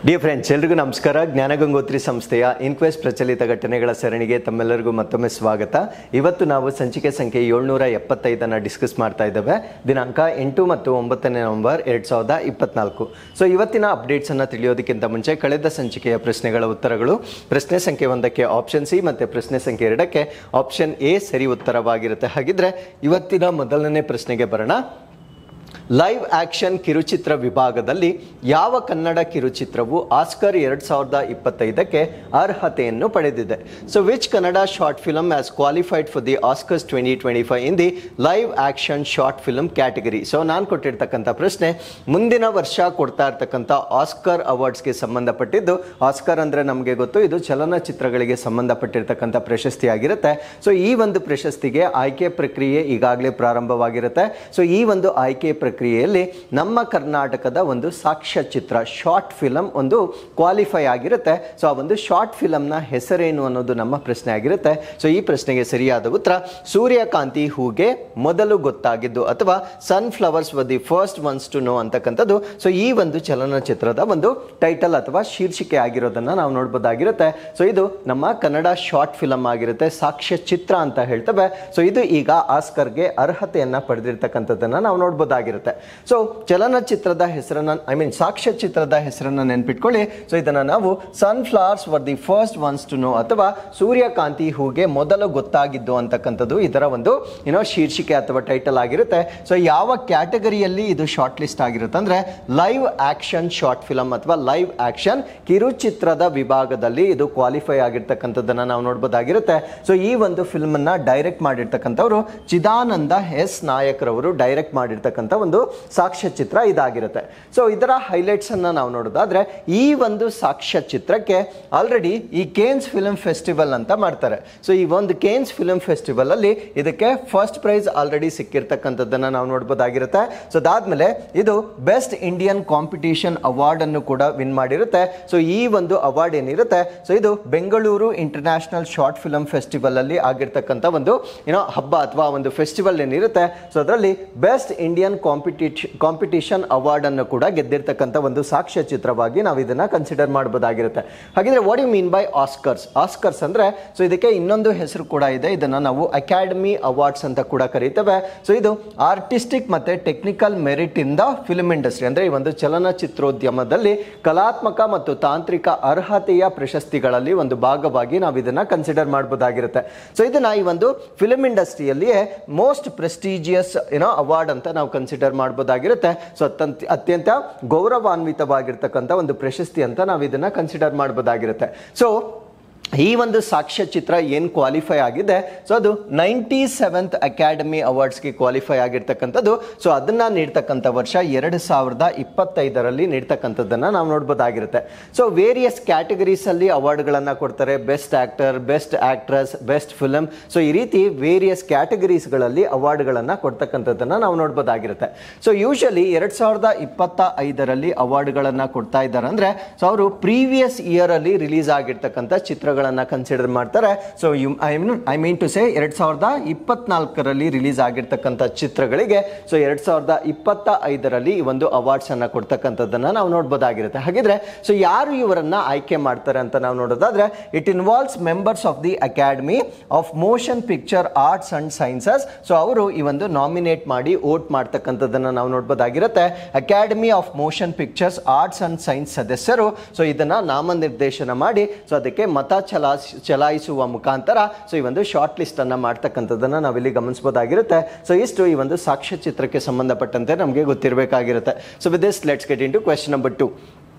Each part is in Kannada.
ಡಿಯರ್ ಫ್ರೆಂಡ್ಸ್, ಎಲ್ರಿಗೂ ನಮಸ್ಕಾರ. ಜ್ಞಾನಗಂಗೋತ್ರಿ ಸಂಸ್ಥೆಯ ಇನ್ಕ್ವೆಸ್ಟ್ ಪ್ರಚಲಿತ ಘಟನೆಗಳ ಸರಣಿಗೆ ತಮ್ಮೆಲ್ಲರಿಗೂ ಮತ್ತೊಮ್ಮೆ ಸ್ವಾಗತ. ಇವತ್ತು ನಾವು ಸಂಚಿಕೆ ಸಂಖ್ಯೆ 775 ಡಿಸ್ಕಸ್ ಮಾಡ್ತಾ ಇದ್ದೇವೆ. ದಿನಾಂಕ 8 ಮತ್ತು 9 ನವೆಂಬರ್ 2024. ಸೊ ಇವತ್ತಿನ ಅಪ್ಡೇಟ್ಸನ್ನು ತಿಳಿಯೋದಕ್ಕಿಂತ ಮುಂಚೆ ಕಳೆದ ಸಂಚಿಕೆಯ ಪ್ರಶ್ನೆಗಳ ಉತ್ತರಗಳು. ಪ್ರಶ್ನೆ ಸಂಖ್ಯೆ 1ಕ್ಕೆ ಆಪ್ಷನ್ ಸಿ ಮತ್ತು ಪ್ರಶ್ನೆ ಸಂಖ್ಯೆ 2ಕ್ಕೆ ಆಪ್ಷನ್ ಎ ಸರಿ ಉತ್ತರವಾಗಿರುತ್ತೆ. ಹಾಗಿದ್ರೆ ಇವತ್ತಿನ ಮೊದಲನೇ ಪ್ರಶ್ನೆಗೆ ಬರೋಣ. ಲೈವ್ ಆಕ್ಷನ್ ಕಿರುಚಿತ್ರ ವಿಭಾಗದಲ್ಲಿ ಯಾವ ಕನ್ನಡ ಕಿರುಚಿತ್ರವು ಆಸ್ಕರ್ 2025ಕ್ಕೆ ಅರ್ಹತೆಯನ್ನು ಪಡೆದಿದೆ? So which Kannada short film has qualified for the Oscars 2025 in the live action short film category? So ನಾನು ಕೊಟ್ಟಿರ್ತಕ್ಕಂಥ ಪ್ರಶ್ನೆ ಮುಂದಿನ ವರ್ಷ ಕೊಡ್ತಾ ಇರ್ತಕ್ಕಂಥ ಆಸ್ಕರ್ ಅವಾರ್ಡ್ಸ್ಗೆ ಸಂಬಂಧಪಟ್ಟಿದ್ದು. ಆಸ್ಕರ್ ಅಂದರೆ ನಮಗೆ ಗೊತ್ತು, ಇದು ಚಲನಚಿತ್ರಗಳಿಗೆ ಸಂಬಂಧಪಟ್ಟಿರ್ತಕ್ಕಂಥ ಪ್ರಶಸ್ತಿ ಆಗಿರುತ್ತೆ. ಸೊ ಈ ಒಂದು ಪ್ರಶಸ್ತಿಗೆ ಆಯ್ಕೆ ಪ್ರಕ್ರಿಯೆ ಈಗಾಗಲೇ ಪ್ರಾರಂಭವಾಗಿರುತ್ತೆ. ಸೊ ಈ ಒಂದು ಆಯ್ಕೆ ಪ್ರಕ್ರಿಯೆಯಲ್ಲಿ ನಮ್ಮ ಕರ್ನಾಟಕದ ಒಂದು ಸಾಕ್ಷ್ಯಚಿತ್ರ ಶಾರ್ಟ್ ಫಿಲಮ್ ಒಂದು ಕ್ವಾಲಿಫೈ ಆಗಿರುತ್ತೆ. ಸೊ ಆ ಒಂದು ಶಾರ್ಟ್ ಫಿಲಮ್ನ ಹೆಸರೇನು ಅನ್ನೋದು ನಮ್ಮ ಪ್ರಶ್ನೆ ಆಗಿರುತ್ತೆ. ಸೊ ಈ ಪ್ರಶ್ನೆಗೆ ಸರಿಯಾದ ಉತ್ತರ ಸೂರ್ಯಕಾಂತಿ ಹೂಗೆ ಮೊದಲು ಗೊತ್ತಾಗಿದ್ದು ಅಥವಾ sunflowers were the first ones to know ಅಂತಕ್ಕಂಥದ್ದು. ಸೊ ಈ ಒಂದು ಚಲನಚಿತ್ರದ ಒಂದು ಟೈಟಲ್ ಅಥವಾ ಶೀರ್ಷಿಕೆ ಆಗಿರೋದನ್ನ ನಾವು ನೋಡ್ಬೋದಾಗಿರುತ್ತೆ. ಸೊ ಇದು ನಮ್ಮ ಕನ್ನಡ ಶಾರ್ಟ್ ಫಿಲಮ್ ಆಗಿರುತ್ತೆ, ಸಾಕ್ಷ್ಯಚಿತ್ರ ಅಂತ ಹೇಳ್ತೇವೆ. ಸೊ ಇದು ಈಗ ಆಸ್ಕರ್ಗೆ ಅರ್ಹತೆಯನ್ನ ಪಡೆದಿರ್ತಕ್ಕಂಥದ್ದನ್ನ ನಾವು ನೋಡ್ಬೋದಾಗಿರುತ್ತೆ. ಸೊ ಚಲನಚಿತ್ರದ ಹೆಸರನ್ನ ಸಾಕ್ಷ್ಯಚಿತ್ರದ ಹೆಸರನ್ನ ನೆನ್ಪಿಟ್ಕೊಳ್ಳಿ. ಸೊ ಇದನ್ನ ನಾವು sunflowers were the first ones to know ಅಥವಾ ಸೂರ್ಯಕಾಂತಿ ಹೂಗೆ ಮೊದಲು ಗೊತ್ತಾಗಿದ್ದು ಅಂತಕ್ಕಂಥದ್ದು ಇದರ ಒಂದು ಶೀರ್ಷಿಕೆ ಅಥವಾ ಟೈಟಲ್ ಆಗಿರುತ್ತೆ. ಸೊ ಯಾವ ಕ್ಯಾಟಗರಿಯಲ್ಲಿ ಇದು ಶಾರ್ಟ್ ಲಿಸ್ಟ್ ಆಗಿರುತ್ತೆ ಅಂದ್ರೆ ಲೈವ್ ಆಕ್ಷನ್ ಶಾರ್ಟ್ ಫಿಲಮ್ ಅಥವಾ ಲೈವ್ ಆಕ್ಷನ್ ಕಿರುಚಿತ್ರದ ವಿಭಾಗದಲ್ಲಿ ಇದು ಕ್ವಾಲಿಫೈ ಆಗಿರ್ತಕ್ಕಂಥದ್ದನ್ನ ನಾವು ನೋಡ್ಬೋದಾಗಿರುತ್ತೆ. ಸೊ ಈ ಒಂದು ಫಿಲ್ಮ್ ಅನ್ನ ಡೈರೆಕ್ಟ್ ಮಾಡಿರ್ತಕ್ಕಂಥವ್ರು ಚಿದಾನಂದ ಎಸ್ ನಾಯಕರವರು ಡೈರೆಕ್ಟ್ ಮಾಡಿರ್ತಕ್ಕಂಥ ಒಂದು ಸಾಕ್ಷ್ಯಚಿತ್ರ ಇದಾಗಿರುತ್ತೆ. ಸೊ ಇದರ ಹೈಲೈಟ್ಸ್ ಅನ್ನ ನಾವು ನೋಡೋದಾದ್ರೆ ಈ ಒಂದು ಸಾಕ್ಷ್ಯಚಿತ್ರಕ್ಕೆ ಆಲ್ರೆಡಿ ಈ ಕೇನ್ಸ್ ಫಿಲ್ಮ್ ಫೆಸ್ಟಿವಲ್ ಅಂತ ಮಾಡ್ತಾರೆ. ಸೊ ಈ ಒಂದು ಕೇನ್ಸ್ ಫಿಲ್ಮ್ ಫೆಸ್ಟಿವಲ್ ಅಲ್ಲಿ ಇದಕ್ಕೆ ಫಸ್ಟ್ ಪ್ರೈಸ್ ಆಲ್ರೆಡಿ ಸಿಕ್ಕಿರ್ತಕ್ಕಂಥದ್ದನ್ನ ನಾವು ನೋಡಬಹುದಾಗಿರುತ್ತೆ. ಸೊ ಅದಾದ್ಮೇಲೆ ಇದು ಬೆಸ್ಟ್ ಇಂಡಿಯನ್ ಕಾಂಪಿಟಿಷನ್ ಅವಾರ್ಡ್ ಅನ್ನು ಕೂಡ ವಿನ್ ಮಾಡಿರುತ್ತೆ. ಸೊ ಈ ಒಂದು ಅವಾರ್ಡ್ ಏನಿರುತ್ತೆ, ಸೊ ಇದು Bengaluru international short film festival ಅಲ್ಲಿ ಆಗಿರ್ತಕ್ಕಂಥ ಒಂದು ಹಬ್ಬ ಅಥವಾ ಒಂದು ಫೆಸ್ಟಿವಲ್ ಏನಿರುತ್ತೆ. ಸೊ ಅದರಲ್ಲಿ ಬೆಸ್ಟ್ ಇಂಡಿಯನ್ ಕಾಂಪಿಟಿಷನ್ ಅವಾರ್ಡ್ ಅನ್ನು ಕೂಡ ಗೆದ್ದಿರ್ತಕ್ಕಂಥ ಒಂದು ಸಾಕ್ಷ್ಯ ಚಿತ್ರವಾಗಿ ನಾವು ಇದನ್ನ ಕನ್ಸಿಡರ್ ಮಾಡಬಹುದಾಗಿರುತ್ತೆ. ಹಾಗಿದ್ರೆ what you mean by Oscars? Oscars ಅಂದ್ರೆ ಸೊ ಇದಕ್ಕೆ ಇನ್ನೊಂದು ಹೆಸರು ಕೂಡ ಇದೆ, ಇದನ್ನ ನಾವು ಅಕಾಡೆಮಿ ಅವಾರ್ಡ್ಸ್ ಅಂತ ಕೂಡ ಕರೀತೇವೆ. ಸೊ ಇದು ಆರ್ಟಿಸ್ಟಿಕ್ ಮತ್ತೆ technical merit in the film industry ಅಂದ್ರೆ ಈ ಒಂದು ಚಲನಚಿತ್ರೋದ್ಯಮದಲ್ಲಿ ಕಲಾತ್ಮಕ ಮತ್ತು ತಾಂತ್ರಿಕ ಅರ್ಹತೆಯ ಪ್ರಶಸ್ತಿಗಳಲ್ಲಿ ಒಂದು ಭಾಗವಾಗಿ ನಾವು ಇದನ್ನ ಕನ್ಸಿಡರ್ ಮಾಡಬಹುದಾಗಿರುತ್ತೆ. ಸೊ ಇದನ್ನ ಈ ಒಂದು ಫಿಲ್ಮ್ ಇಂಡಸ್ಟ್ರಿಯಲ್ಲಿಯೇ ಮೋಸ್ಟ್ ಪ್ರೆಸ್ಟಿಜಿಯಸ್ ಅವಾರ್ಡ್ ಅಂತ ನಾವು ಕನ್ಸಿಡರ್ ಮಾಡಬಹುದಾಗಿರುತ್ತೆ. ಸೊ ಅತ್ಯಂತ ಗೌರವಾನ್ವಿತವಾಗಿರ್ತಕ್ಕಂಥ ಒಂದು ಪ್ರಶಸ್ತಿ ಅಂತ ನಾವು ಇದನ್ನ ಕನ್ಸಿಡರ್ ಮಾಡಬಹುದಾಗಿರುತ್ತೆ. ಸೊ ಈ ಒಂದು ಸಾಕ್ಷ್ಯಚಿತ್ರ ಏನು ಕ್ವಾಲಿಫೈ ಆಗಿದೆ, ಸೊ ಅದು 97th ಅಕಾಡೆಮಿ ಅವಾರ್ಡ್ಸ್ಗೆ ಕ್ವಾಲಿಫೈ ಆಗಿರ್ತಕ್ಕಂಥದ್ದು. ಸೊ ಅದನ್ನ ನೀಡ್ತಕ್ಕಂಥ ವರ್ಷ 2025ರಲ್ಲಿ ನೀಡ್ತಕ್ಕಂಥದ್ದನ್ನ ನಾವು ನೋಡ್ಬೋದಾಗಿರುತ್ತೆ. ಸೊ ವೇರಿಯಸ್ ಕ್ಯಾಟಗರೀಸ್ ಅಲ್ಲಿ ಅವಾರ್ಡ್ಗಳನ್ನ ಕೊಡ್ತಾರೆ. Best actor, best actress, best film. So ಈ ರೀತಿ ವೇರಿಯಸ್ ಕ್ಯಾಟಗರೀಸ್ಗಳಲ್ಲಿ ಅವಾರ್ಡ್ಗಳನ್ನ ಕೊಡ್ತಕ್ಕಂಥದ್ದನ್ನ ನಾವು ನೋಡ್ಬೋದಾಗಿರುತ್ತೆ. ಸೊ ಯೂಶಲಿ 2025ರಲ್ಲಿ ಅವಾರ್ಡ್ಗಳನ್ನ ಕೊಡ್ತಾ ಇದ್ದಾರೆ ಅಂದ್ರೆ ಸೊ ಅವರು ಪ್ರೀವಿಯಸ್ ಇಯರ್ ಅಲ್ಲಿ ರಿಲೀಸ್ ಆಗಿರ್ತಕ್ಕಂಥ ಚಿತ್ರಗಳು ಕನ್ಸಿಡರ್ ಮಾಡ್ತಾರೆ. So I mean to say 2024ರಲ್ಲಿ ರಿಲೀಸ್ ಆಗಿರ್ತಕ್ಕಂಥ ಚಿತ್ರಗಳಿಗೆ ಸೊ 2025ರಲ್ಲಿ ಈ ಒಂದು ಅವಾರ್ಡ್ಸ್ ಅನ್ನ ಕೊಡ್ತಕ್ಕಂಥದ್ದನ್ನ ನಾವು ನೋಡಬಹುದಾಗಿರುತ್ತೆ. ಹಾಗಿದ್ರೆ ಸೊ ಯಾರು ಇವರನ್ನ ಆಯ್ಕೆ ಮಾಡ್ತಾರೆ ಅಂತ ನಾವು ನೋಡೋದಾದ್ರೆ it involves members of the academy of motion picture arts and sciences. So ಅವರು ಈ ಒಂದು ನಾಮಿನೇಟ್ ಮಾಡಿ ವೋಟ್ ಮಾಡ್ತಕ್ಕಂಥದ್ದನ್ನ ನಾವು ನೋಡಬಹುದಾಗಿರುತ್ತೆ. Academy of motion pictures arts and science ಸದಸ್ಯರು ಸೊ ಇದನ್ನ ನಾಮನಿರ್ದೇಶನ ಮಾಡಿ ಸೊ ಅದಕ್ಕೆ ಮತ ಚಲಾಯಿಸುವ ಮುಖಾಂತರ ಸೊ ಈ ಒಂದು ಶಾರ್ಟ್ ಲಿಸ್ಟ್ ಅನ್ನ ಮಾಡ್ತಕ್ಕಂಥದ್ದನ್ನ ನಾವಿಲ್ಲಿ ಗಮನಿಸಬಹುದಾಗಿರುತ್ತೆ. ಸೊ ಇಷ್ಟು ಈ ಒಂದು ಸಾಕ್ಷ್ಯಚಿತ್ರಕ್ಕೆ ಸಂಬಂಧಪಟ್ಟಂತೆ ನಮಗೆ ಗೊತ್ತಿರಬೇಕಾಗಿರುತ್ತೆ. So with this let's get in to question number 2.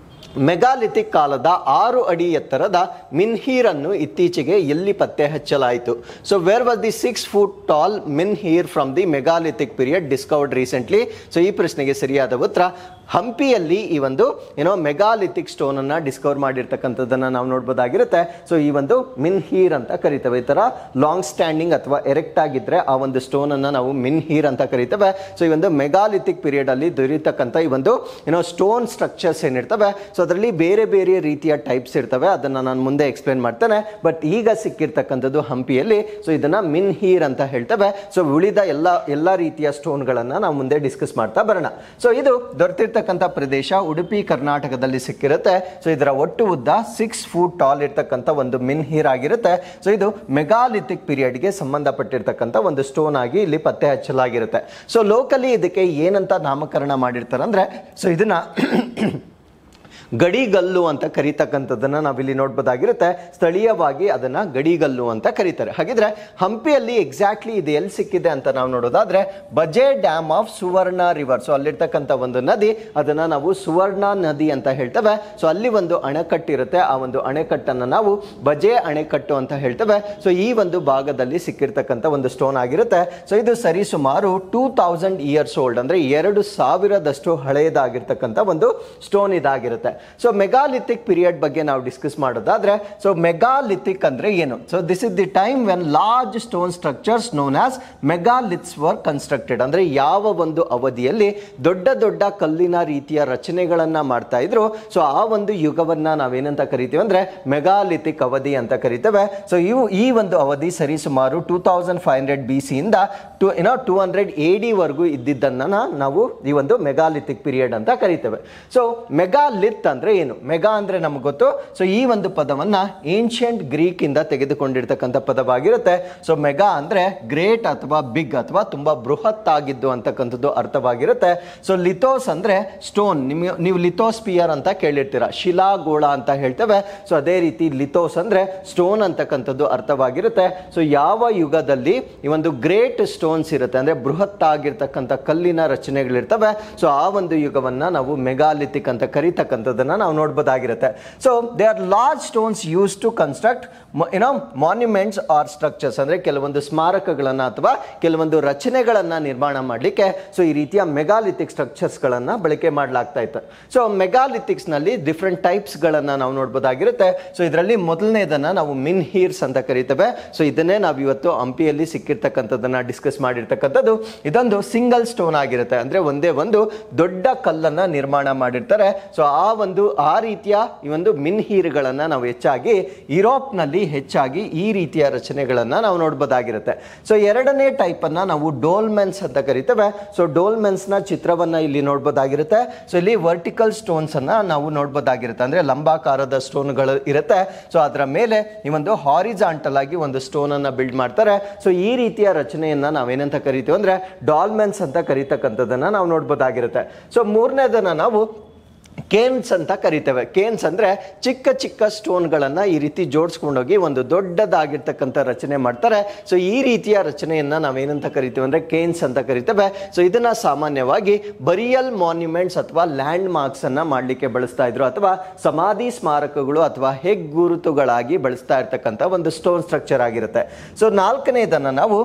Megalithic ಕಾಲದ 6 ಅಡಿ ಎತ್ತರದ ಮಿನ್ಹೀರ್ ಅನ್ನು ಇತ್ತೀಚೆಗೆ ಎಲ್ಲಿ ಪತ್ತೆ ಹಚ್ಚಲಾಯಿತು? So where was the 6 foot tall menhir from the megalithic period discovered recently? So ಈ ಪ್ರಶ್ನೆಗೆ ಸರಿಯಾದ ಉತ್ತರ ಹಂಪಿಯಲ್ಲಿ ಈ ಒಂದು ಮೆಗಾಲಿಥಿಕ್ ಸ್ಟೋನ್ ಅನ್ನ ಡಿಸ್ಕವರ್ ಮಾಡಿರ್ತಕ್ಕಂಥದ್ದನ್ನ ನಾವು ನೋಡಬಹುದಾಗಿರುತ್ತೆ. ಸೊ ಈ ಒಂದು ಮಿನ್ಹೀರ್ ಅಂತ ಕರಿತೇವೆ. ಈ ತರ ಲಾಂಗ್ ಸ್ಟ್ಯಾಂಡಿಂಗ್ ಅಥವಾ ಎರೆಕ್ಟ್ ಆಗಿದ್ರೆ ಆ ಒಂದು ಸ್ಟೋನ್ ಅನ್ನ ನಾವು ಮಿನ್ಹೀರ್ ಅಂತ ಕರಿತೇವೆ. ಸೊ ಈ ಒಂದು ಮೆಗಾಲಿಥಿಕ್ ಪೀರಿಯಡ್ ಅಲ್ಲಿ ದೊರೆಯತಕ್ಕಂಥ ಈ ಒಂದು ಸ್ಟೋನ್ ಸ್ಟ್ರಕ್ಚರ್ಸ್ ಏನಿರ್ತವೆ ಸೊ ಅದರಲ್ಲಿ ಬೇರೆ ಬೇರೆ ರೀತಿಯ ಟೈಪ್ಸ್ ಇರ್ತವೆ, ಅದನ್ನು ನಾನು ಮುಂದೆ ಎಕ್ಸ್ಪ್ಲೇನ್ ಮಾಡ್ತೇನೆ. ಬಟ್ ಈಗ ಸಿಕ್ಕಿರ್ತಕ್ಕಂಥದ್ದು ಹಂಪಿಯಲ್ಲಿ, ಸೊ ಇದನ್ನು ಮಿನ್ಹೀರ್ ಅಂತ ಹೇಳ್ತೇವೆ. ಸೊ ಉಳಿದ ಎಲ್ಲ ರೀತಿಯ ಸ್ಟೋನ್ಗಳನ್ನು ನಾವು ಮುಂದೆ ಡಿಸ್ಕಸ್ ಮಾಡ್ತಾ ಬರೋಣ. ಸೊ ಇದು ದೊರೆತಿರ್ತಕ್ಕಂಥ ಪ್ರದೇಶ ಉಡುಪಿ ಕರ್ನಾಟಕದಲ್ಲಿ ಸಿಕ್ಕಿರುತ್ತೆ. ಸೊ ಇದರ ಒಟ್ಟು ಉದ್ದ 6 ಫೂಟ್ ಟಾಲ್ ಇರ್ತಕ್ಕಂಥ ಒಂದು ಮಿನ್ಹೀರ್ ಆಗಿರುತ್ತೆ. ಸೊ ಇದು ಮೆಗಾಲಿಥಿಕ್ ಪೀರಿಯಡ್ಗೆ ಸಂಬಂಧಪಟ್ಟಿರ್ತಕ್ಕಂಥ ಒಂದು ಸ್ಟೋನ್ ಆಗಿ ಇಲ್ಲಿ ಪತ್ತೆ ಹಚ್ಚಲಾಗಿರುತ್ತೆ. ಸೊ ಲೋಕಲಿ ಇದಕ್ಕೆ ಏನಂತ ನಾಮಕರಣ ಮಾಡಿರ್ತಾರೆ ಅಂದ್ರೆ, ಸೊ ಇದನ್ನ ಗಡಿಗಲ್ಲು ಅಂತ ಕರೀತಕ್ಕಂಥದ್ದನ್ನು ನಾವಿಲ್ಲಿ ನೋಡ್ಬೋದಾಗಿರುತ್ತೆ. ಸ್ಥಳೀಯವಾಗಿ ಅದನ್ನು ಗಡಿಗಲ್ಲು ಅಂತ ಕರೀತಾರೆ. ಹಾಗಿದ್ರೆ ಹಂಪಿಯಲ್ಲಿ ಎಕ್ಸಾಕ್ಟ್ಲಿ ಇದು ಎಲ್ಲಿ ಸಿಕ್ಕಿದೆ ಅಂತ ನಾವು ನೋಡೋದಾದ್ರೆ, ಬಜೆ dam of Suvarna river. So ಅಲ್ಲಿರ್ತಕ್ಕಂಥ ಒಂದು ನದಿ, ಅದನ್ನು ನಾವು ಸುವರ್ಣ ನದಿ ಅಂತ ಹೇಳ್ತೇವೆ. ಸೊ ಅಲ್ಲಿ ಒಂದು ಅಣೆಕಟ್ಟಿರುತ್ತೆ, ಆ ಒಂದು ಅಣೆಕಟ್ಟನ್ನು ನಾವು ಬಜೆ ಅಣೆಕಟ್ಟು ಅಂತ ಹೇಳ್ತೇವೆ. ಸೊ ಈ ಒಂದು ಭಾಗದಲ್ಲಿ ಸಿಕ್ಕಿರ್ತಕ್ಕಂಥ ಒಂದು ಸ್ಟೋನ್ ಆಗಿರುತ್ತೆ. ಸೊ ಇದು ಸರಿಸುಮಾರು 2000 ಇಯರ್ಸ್ ಓಲ್ಡ್, ಅಂದ್ರೆ 2000 ಹಳೆಯದಾಗಿರ್ತಕ್ಕಂಥ ಒಂದು ಸ್ಟೋನ್ ಇದಾಗಿರುತ್ತೆ. ಸೊ ಮೆಗಾಲಿಥಿಕ್ ಪೀರಿಯಡ್ ಬಗ್ಗೆ ನಾವು ಡಿಸ್ಕಸ್ ಮಾಡೋದಾದ್ರೆ, ಸೊ ಮೆಗಾಲಿಥಿಕ್ ಅಂದ್ರೆ ಏನು? So this is the time when large stone structures known as megaliths were constructed. ಅಂದ್ರೆ ಯಾವ ಒಂದು ಅವಧಿಯಲ್ಲಿ ದೊಡ್ಡ ದೊಡ್ಡ ಕಲ್ಲಿನ ರೀತಿಯ ರಚನೆಗಳನ್ನ ಮಾಡ್ತಾ ಇದ್ರು, ಸೊ ಆ ಒಂದು ಯುಗವನ್ನ ನಾವೇನಂತ ಕರಿತೀವಿ ಅಂದ್ರೆ ಮೆಗಾಲಿಥಿಕ್ ಅವಧಿ ಅಂತ ಕರಿತೇವೆ. ಸೊ ಈ ಒಂದು ಅವಧಿ ಸರಿಸುಮಾರು 2500 BC ಇಂದ 200 AD ವರೆಗೂ ಇದ್ದಿದ್ದನ್ನ ನಾವು ಈ ಒಂದು ಮೆಗಾಲಿಥಿಕ್ ಪೀರಿಯಡ್ ಅಂತ ಕರಿತೇವೆ. ಸೊ ಮೆಗಾಲಿಥ್ ಅಂದ್ರೆ ಏನು? ಮೆಗಾ ಅಂದ್ರೆ ನಮ್ಗೆ ಗೊತ್ತು. ಸೊ ಈ ಒಂದು ಪದವನ್ನ ಏನ್ಷಿಯಂಟ್ ಗ್ರೀಕ್ ಇಂದ ತೆಗೆದುಕೊಂಡಿರ್ತಕ್ಕಂಥ ಪದವಾಗಿರುತ್ತೆ. ಸೊ ಮೆಗಾ ಅಂದ್ರೆ ಗ್ರೇಟ್ ಅಥವಾ ಬಿಗ್ ಅಥವಾ ತುಂಬಾ ಬೃಹತ್ ಆಗಿದ್ದು ಅಂತಕ್ಕಂಥದ್ದು ಅರ್ಥವಾಗಿರುತ್ತೆ. ಸೊ ಲಿಥೋಸ್ ಅಂದ್ರೆ ಸ್ಟೋನ್. ನೀವು ಲಿಥೋಸ್ಪಿಯರ್ ಅಂತ ಕೇಳಿರ್ತೀರಾ, ಶಿಲಾಗೋಳ ಅಂತ ಹೇಳ್ತೇವೆ. ಸೊ ಅದೇ ರೀತಿ ಲಿಥೋಸ್ ಅಂದ್ರೆ ಸ್ಟೋನ್ ಅಂತಕ್ಕಂಥದ್ದು ಅರ್ಥವಾಗಿರುತ್ತೆ. ಸೊ ಯಾವ ಯುಗದಲ್ಲಿ ಈ ಒಂದು ಗ್ರೇಟ್ ಸ್ಟೋನ್ಸ್ ಇರುತ್ತೆ, ಅಂದ್ರೆ ಬೃಹತ್ ಆಗಿರ್ತಕ್ಕಂಥ ಕಲ್ಲಿನ ರಚನೆಗಳಿರ್ತವೆ, ಸೊ ಆ ಒಂದು ಯುಗವನ್ನ ನಾವು ಮೆಗಾಲಿಥಿಕ್ ಅಂತ ಕರೀತಕ್ಕಂಥದ್ದನ್ನ ನಾವು ನೋಡಬಹುದಾಗಿರುತ್ತೆ. So they are large stones use to construct monuments or structures. ಅಂದ್ರೆ ಕೆಲವೊಂದು ಸ್ಮಾರಕಗಳನ್ನ ಅಥವಾ ಕೆಲವೊಂದು ರಚನೆಗಳನ್ನ ನಿರ್ಮಾಣ ಮಾಡಲಿಕ್ಕೆ ಸೊ ಈ ರೀತಿಯ ಮೆಗಾಲಿಥಿಕ್ ಸ್ಟ್ರಕ್ಚರ್ಸ್ ಗಳನ್ನ ಬಳಕೆ ಮಾಡಲಾಗ್ತಾ ಇತ್ತು. ಸೊ ಮೆಗಾಲಿಥಿಕ್ಸ್ ನಲ್ಲಿ ಡಿಫ್ರೆಂಟ್ ಟೈಪ್ಸ್ ಗಳನ್ನ ನಾವು ನೋಡಬಹುದಾಗಿರುತ್ತೆ. ಸೊ ಇದರಲ್ಲಿ ಮೊದಲನೇದನ್ನ ನಾವು ಮಿನ್ಹೀರ್ಸ್ ಅಂತ ಕರಿತೇವೆ. ಸೊ ಇದನ್ನೇ ನಾವು ಇವತ್ತು ಹಂಪಿಯಲ್ಲಿ ಸಿಕ್ಕಿರ್ತಕ್ಕಂಥದ್ದನ್ನ ಡಿಸ್ಕಸ್ ಮಾಡಿರ್ತಕ್ಕಂಥದ್ದು. ಇದೊಂದು ಸಿಂಗಲ್ ಸ್ಟೋನ್ ಆಗಿರುತ್ತೆ, ಅಂದ್ರೆ ಒಂದೇ ಒಂದು ದೊಡ್ಡ ಕಲ್ಲನ್ನ ನಿರ್ಮಾಣ ಮಾಡಿರ್ತಾರೆ. ಸೊ ಆ ರೀತಿಯ ಈ ಒಂದು ಮಿನ್ಹೀರ್ಗಳನ್ನ ನಾವು ಹೆಚ್ಚಾಗಿ ಯುರೋಪ್ ನಲ್ಲಿ ಹೆಚ್ಚಾಗಿ ಈ ರೀತಿಯ ರಚನೆಗಳನ್ನ ನಾವು ನೋಡಬಹುದಾಗಿರುತ್ತೆ. ಸೊ ಎರಡನೇ ಟೈಪ್ ಅನ್ನ ನಾವು ಡೋಲ್ಮೆನ್ಸ್ ಅಂತ ಕರಿತೇವೆ. ಸೊ ಡೋಲ್ಮೆನ್ಸ್ ನ ಚಿತ್ರವನ್ನ ಇಲ್ಲಿ ನೋಡಬಹುದಾಗಿರುತ್ತೆ. ಸೊ ಇಲ್ಲಿ ವರ್ಟಿಕಲ್ ಸ್ಟೋನ್ಸ್ ಅನ್ನ ನಾವು ನೋಡಬಹುದಾಗಿರುತ್ತೆ, ಅಂದ್ರೆ ಲಂಬಾಕಾರದ ಸ್ಟೋನ್ಗಳು ಇರುತ್ತೆ. ಸೊ ಅದರ ಮೇಲೆ ಈ ಒಂದು ಹಾರಿಜಾಂಟಲ್ ಆಗಿ ಒಂದು ಸ್ಟೋನ್ ಅನ್ನ ಬಿಲ್ಡ್ ಮಾಡ್ತಾರೆ. ಸೊ ಈ ರೀತಿಯ ರಚನೆಯನ್ನ ನಾವೇನಂತ ಕರಿತೀವಿ ಅಂದ್ರೆ ಡಾಲ್ಮೆನ್ಸ್ ಅಂತ ಕರೀತಕ್ಕಂಥದ್ದನ್ನ ನಾವು ನೋಡಬಹುದಾಗಿರುತ್ತೆ. ಸೊ ಮೂರನೇದನ್ನ ನಾವು ಕೇನ್ಸ್ ಅಂತ ಕರಿತೇವೆ. ಕೇನ್ಸ್ ಅಂದ್ರೆ ಚಿಕ್ಕ ಚಿಕ್ಕ ಸ್ಟೋನ್ಗಳನ್ನ ಈ ರೀತಿ ಜೋಡಿಸ್ಕೊಂಡೋಗಿ ಒಂದು ದೊಡ್ಡದಾಗಿರ್ತಕ್ಕಂಥ ರಚನೆ ಮಾಡ್ತಾರೆ. ಸೊ ಈ ರೀತಿಯ ರಚನೆಯನ್ನ ನಾವೇನಂತ ಕರಿತೀವಿ ಅಂದ್ರೆ ಕೇನ್ಸ್ ಅಂತ ಕರಿತೇವೆ. ಸೊ ಇದನ್ನ ಸಾಮಾನ್ಯವಾಗಿ ಬರಿಯಲ್ ಮಾನ್ಯುಮೆಂಟ್ಸ್ ಅಥವಾ ಲ್ಯಾಂಡ್ ಮಾರ್ಕ್ಸ್ ಅನ್ನ ಮಾಡ್ಲಿಕ್ಕೆ ಬಳಸ್ತಾ ಇದ್ರು, ಅಥವಾ ಸಮಾಧಿ ಸ್ಮಾರಕಗಳು ಅಥವಾ ಹೆಗ್ಗುರುತುಗಳಾಗಿ ಬಳಸ್ತಾ ಇರ್ತಕ್ಕಂಥ ಒಂದು ಸ್ಟೋನ್ ಸ್ಟ್ರಕ್ಚರ್ ಆಗಿರುತ್ತೆ. ಸೊ ನಾಲ್ಕನೇದನ್ನ ನಾವು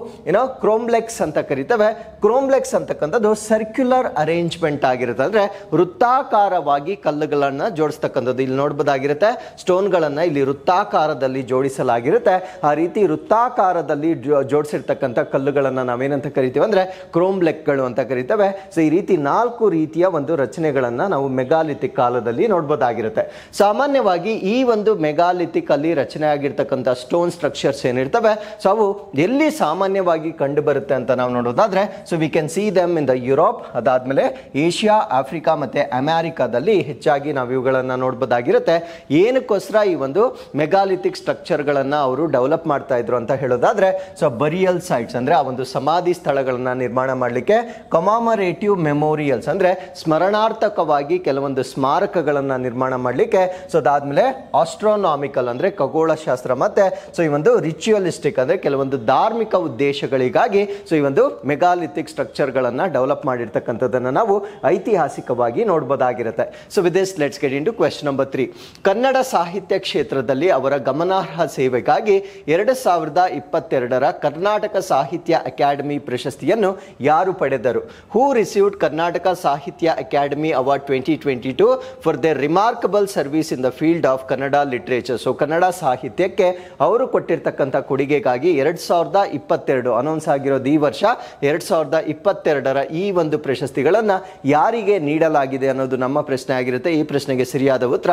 ಕ್ರೋಮ್ಲೆಕ್ಸ್ ಅಂತ ಕರಿತೇವೆ. ಕ್ರೋಮ್ಲೆಕ್ಸ್ ಅಂತಕ್ಕಂಥದ್ದು ಸರ್ಕ್ಯುಲರ್ ಅರೇಂಜ್ಮೆಂಟ್ ಆಗಿರುತ್ತೆ, ಅಂದ್ರೆ ವೃತ್ತಾಕಾರವಾಗಿ ಕಲ್ಲುಗಳನ್ನ ಜೋಡಿಸ್ತಕ್ಕಂಥದ್ದು. ಇಲ್ಲಿ ನೋಡಬಹುದಾಗಿರುತ್ತೆ, ಸ್ಟೋನ್ಗಳನ್ನ ಇಲ್ಲಿ ವೃತ್ತಾಕಾರದಲ್ಲಿ ಜೋಡಿಸಲಾಗಿರುತ್ತೆ. ಆ ರೀತಿ ವೃತ್ತಾಕಾರದಲ್ಲಿ ಜೋಡಿಸಿರ್ತಕ್ಕಂಥ ಕಲ್ಲುಗಳನ್ನ ನಾವೇನಂತ ಕರಿತೀವಿ ಅಂದ್ರೆ ಕ್ರೋಮ್ಲೆಕ್ಗಳು ಅಂತ ಕರಿತೇವೆ. ಸೊ ಈ ರೀತಿ 4 ರೀತಿಯ ಒಂದು ರಚನೆಗಳನ್ನ ನಾವು ಮೆಗಾಲಿಥಿಕ್ ಕಾಲದಲ್ಲಿ ನೋಡಬಹುದಾಗಿರುತ್ತೆ. ಸಾಮಾನ್ಯವಾಗಿ ಈ ಒಂದು ಮೆಗಾಲಿಥಿಕ್ ಅಲ್ಲಿ ರಚನೆ ಆಗಿರ್ತಕ್ಕಂಥ ಸ್ಟೋನ್ ಸ್ಟ್ರಕ್ಚರ್ಸ್ ಏನಿರ್ತವೆ, ಸೊ ಅವು ಎಲ್ಲಿ ಸಾಮಾನ್ಯವಾಗಿ ಕಂಡು ಬರುತ್ತೆ ಅಂತ ನಾವು ನೋಡೋದಾದ್ರೆ, so we can see dum in the Europe, ಅದಾದ್ಮೇಲೆ ಏಷ್ಯಾ, ಆಫ್ರಿಕಾ ಮತ್ತೆ ಅಮೆರಿಕಾದಲ್ಲಿ ಹೆಚ್ಚಾಗಿ ನಾವು ಇವುಗಳನ್ನ ನೋಡಬಹುದಾಗಿರುತ್ತೆ. ಏನಕ್ಕೋಸ್ಕರ ಈ ಒಂದು ಮೆಗಾಲಿಥಿಕ್ ಸ್ಟ್ರಕ್ಚರ್ ಗಳನ್ನ ಅವರು ಡೆವಲಪ್ ಮಾಡ್ತಾ ಇದ್ರು ಅಂತ ಹೇಳೋದಾದ್ರೆ, ಸೊ ಬರಿಯಲ್ ಸೈಟ್ಸ್ ಅಂದ್ರೆ ಆ ಒಂದು ಸಮಾಧಿ ಸ್ಥಳಗಳನ್ನ ನಿರ್ಮಾಣ ಮಾಡಲಿಕ್ಕೆ, ಕಮಾಮರೇಟಿವ್ ಮೆಮೋರಿಯಲ್ಸ್ ಅಂದ್ರೆ ಸ್ಮರಣಾರ್ಥಕವಾಗಿ ಕೆಲವೊಂದು ಸ್ಮಾರಕಗಳನ್ನ ನಿರ್ಮಾಣ ಮಾಡಲಿಕ್ಕೆ, ಸೊ ಅದಾದ್ಮೇಲೆ ಆಸ್ಟ್ರೋನಾಮಿಕಲ್ ಅಂದ್ರೆ ಖಗೋಳಶಾಸ್ತ್ರ, ಮತ್ತೆ ಸೊ ಈ ಒಂದು ರಿಚುವಲಿಸ್ಟಿಕ್ ಅಂದ್ರೆ ಕೆಲವೊಂದು ಧಾರ್ಮಿಕ ಉದ್ದೇಶಗಳಿಗಾಗಿ ಸೊ ಈ ಒಂದು ಮೆಗಾಲಿಥಿಕ್ ಸ್ಟ್ರಕ್ಚರ್ ಗಳನ್ನ ಡೆವಲಪ್ ಮಾಡಿರ್ತಕ್ಕಂಥದ್ದನ್ನ ನಾವು ಐತಿಹಾಸಿಕವಾಗಿ ನೋಡಬಹುದಾಗಿರುತ್ತೆ. So with this let's get into question number 3. Kannada ಸಾಹಿತ್ಯ ಕ್ಷೇತ್ರದಲ್ಲಿ ಅವರ ಗಮನಾರ್ಹ ಸೇವೆಗಾಗಿ 2022ರ ಕರ್ನಾಟಕ ಸಾಹಿತ್ಯ ಅಕಾಡೆಮಿ ಪ್ರಶಸ್ತಿಯನ್ನು ಯಾರು ಪಡೆದರು? ಹೂ ರಿಸೀವ್ಡ್ ಕರ್ನಾಟಕ ಸಾಹಿತ್ಯ academy award 2022 for there remarkable service in the field of Kannada literature. So Kannada ಸಾಹಿತ್ಯಕ್ಕೆ ಅವರು ಕೊಟ್ಟಿರ್ತಕ್ಕಂಥ ಕೊಡುಗೆಗಾಗಿ 2022 ಅನೌನ್ಸ್ ಆಗಿರೋದು ಈ ವರ್ಷ 2022ರ ಈ ಒಂದು ಪ್ರಶಸ್ತಿಗಳನ್ನ ಯಾರಿಗೆ ನೀಡಲಾಗಿದೆ ಅನ್ನೋದು ನಮ್ಮ ಪ್ರಶ್ನೆ ಪ್ರಶ್ನೆ ಆಗಿರುತ್ತೆ. ಈ ಪ್ರಶ್ನೆಗೆ ಸರಿಯಾದ ಉತ್ತರ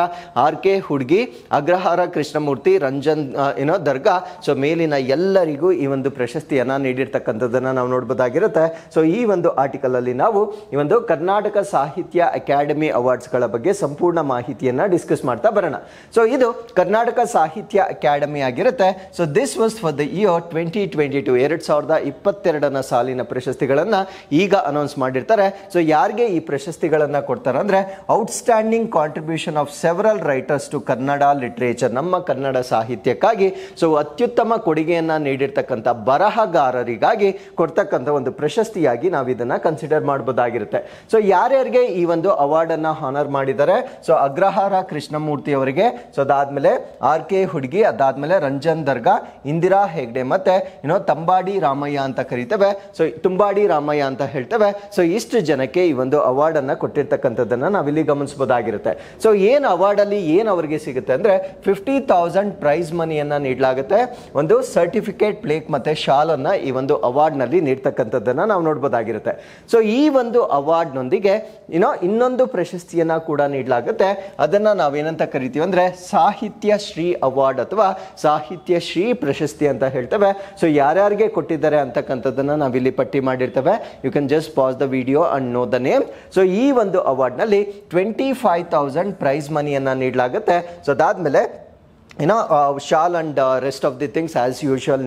RK ಹುಡ್ಗಿ, ಅಗ್ರಹಾರ ಕೃಷ್ಣಮೂರ್ತಿ, ರಂಜನ್ ದರ್ಗಾ. ಸೊ ಮೇಲಿನ ಎಲ್ಲರಿಗೂ ಈ ಒಂದು ಪ್ರಶಸ್ತಿಯನ್ನ ನೀಡಿರ್ತಕ್ಕಂಥದ್ದನ್ನ ನಾವು ನೋಡಬಹುದಾಗಿರುತ್ತೆ. ಸೊ ಈ ಒಂದು ಆರ್ಟಿಕಲ್ ಅಲ್ಲಿ ನಾವು ಈ ಒಂದು ಕರ್ನಾಟಕ ಸಾಹಿತ್ಯ ಅಕಾಡೆಮಿ ಅವಾರ್ಡ್ಸ್ ಗಳ ಬಗ್ಗೆ ಸಂಪೂರ್ಣ ಮಾಹಿತಿಯನ್ನ ಡಿಸ್ಕಸ್ ಮಾಡ್ತಾ ಬರೋಣ. ಸೊ ಇದು ಕರ್ನಾಟಕ ಸಾಹಿತ್ಯ ಅಕಾಡೆಮಿ ಆಗಿರುತ್ತೆ. So this was for the year 2022, 2022ನ ಸಾಲಿನ ಪ್ರಶಸ್ತಿಗಳನ್ನ ಈಗ ಅನೌನ್ಸ್ ಮಾಡಿರ್ತಾರೆ. ಸೊ ಯಾರಿಗೆ ಈ ಪ್ರಶಸ್ತಿಗಳನ್ನ ಕೊಡ್ತಾರೆ ಅಂದ್ರೆ outstanding contribution of several writers to Kannada literature, ನಮ್ಮ ಕನ್ನಡ ಸಾಹಿತ್ಯಕ್ಕಾಗಿ ಸೊ ಅತ್ಯುತ್ತಮ ಕೊಡುಗೆಯನ್ನ ನೀಡಿರ್ತಕ್ಕಂಥ ಬರಹಗಾರರಿಗಾಗಿ ಕೊಡ್ತಕ್ಕಂಥ ಒಂದು ಪ್ರಶಸ್ತಿಯಾಗಿ ನಾವು ಇದನ್ನ ಕನ್ಸಿಡರ್ ಮಾಡಬಹುದಾಗಿರುತ್ತೆ. ಸೊ ಯಾರ್ಯಾರಿಗೆ ಈ ಒಂದು ಅವಾರ್ಡ್ ಅನ್ನ ಹಾನರ್ ಮಾಡಿದ್ದಾರೆ? ಸೊ ಅಗ್ರಹಾರ ಕೃಷ್ಣಮೂರ್ತಿ ಅವರಿಗೆ, ಸೊ ಅದಾದ್ಮೇಲೆ RK ಹುಡ್ಗಿ, ಅದಾದ್ಮೇಲೆ ರಂಜನ್ ದರ್ಗಾ, ಇಂದಿರಾ ಹೆಗ್ಡೆ, ಮತ್ತೆ ತಂಬಾಡಿ ರಾಮಯ್ಯ ಅಂತ ಕರಿತೇವೆ. ಸೊ ತುಂಬಾಡಿ ರಾಮಯ್ಯ ಅಂತ ಹೇಳ್ತೇವೆ. ಸೊ ಇಷ್ಟು ಜನಕ್ಕೆ ಈ ಒಂದು ಅವಾರ್ಡ್ ಅನ್ನ ಕೊಟ್ಟಿರ್ತಕ್ಕಂಥದ್ದನ್ನ ನಾವಿಲ್ಲಿ ಗಮನಿಸಬಹುದಾಗಿರುತ್ತೆ. ಸೊ ಏನ್ ಅವಾರ್ಡ್ ಅಲ್ಲಿ ಏನ್ ಅವರಿಗೆ ಸಿಗುತ್ತೆ ಅಂದ್ರೆ 50,000 ಪ್ರೈಸ್ ಮನಿಯನ್ನ ನೀಡಲಾಗುತ್ತೆ. ಒಂದು ಸರ್ಟಿಫಿಕೇಟ್, ಪ್ಲೇಕ್ ಮತ್ತೆ ಶಾಲ್ ಅನ್ನ ಈ ಒಂದು ಅವಾರ್ಡ್ ನಲ್ಲಿ ನೀಡ್ತಕ್ಕಂಥದ್ದನ್ನ ನಾವು ನೋಡಬಹುದಾಗಿರುತ್ತೆ. ಸೊ ಈ ಒಂದು ಅವಾರ್ಡ್ ನೊಂದಿಗೆ ಇನ್ನೊಂದು ಪ್ರಶಸ್ತಿಯನ್ನ ಕೂಡ ನೀಡಲಾಗುತ್ತೆ. ಅದನ್ನ ನಾವೇನಂತ ಕರಿತೀವಿ ಅಂದ್ರೆ ಸಾಹಿತ್ಯ ಶ್ರೀ ಅವಾರ್ಡ್ ಅಥವಾ ಸಾಹಿತ್ಯ ಶ್ರೀ ಪ್ರಶಸ್ತಿ ಅಂತ ಹೇಳ್ತೇವೆ. ಸೊ ಯಾರ್ಯಾರಿಗೆ ಕೊಟ್ಟಿದ್ದಾರೆ ಅಂತಕ್ಕಂಥದ್ದನ್ನ ನಾವಿಲ್ಲಿ ಪಟ್ಟಿ ಮಾಡಿರ್ತೇವೆ. You can just pause the video and know the name. So ಈ ಒಂದು ಅವಾರ್ಡ್ ನಲ್ಲಿ 25,000 ಪ್ರೈಸ್ ಮನಿಯನ್ನ ನೀಡಲಾಗುತ್ತೆ. ಸೊ ಅದಾದ್ಮೇಲೆ shawl and rest of the things as usual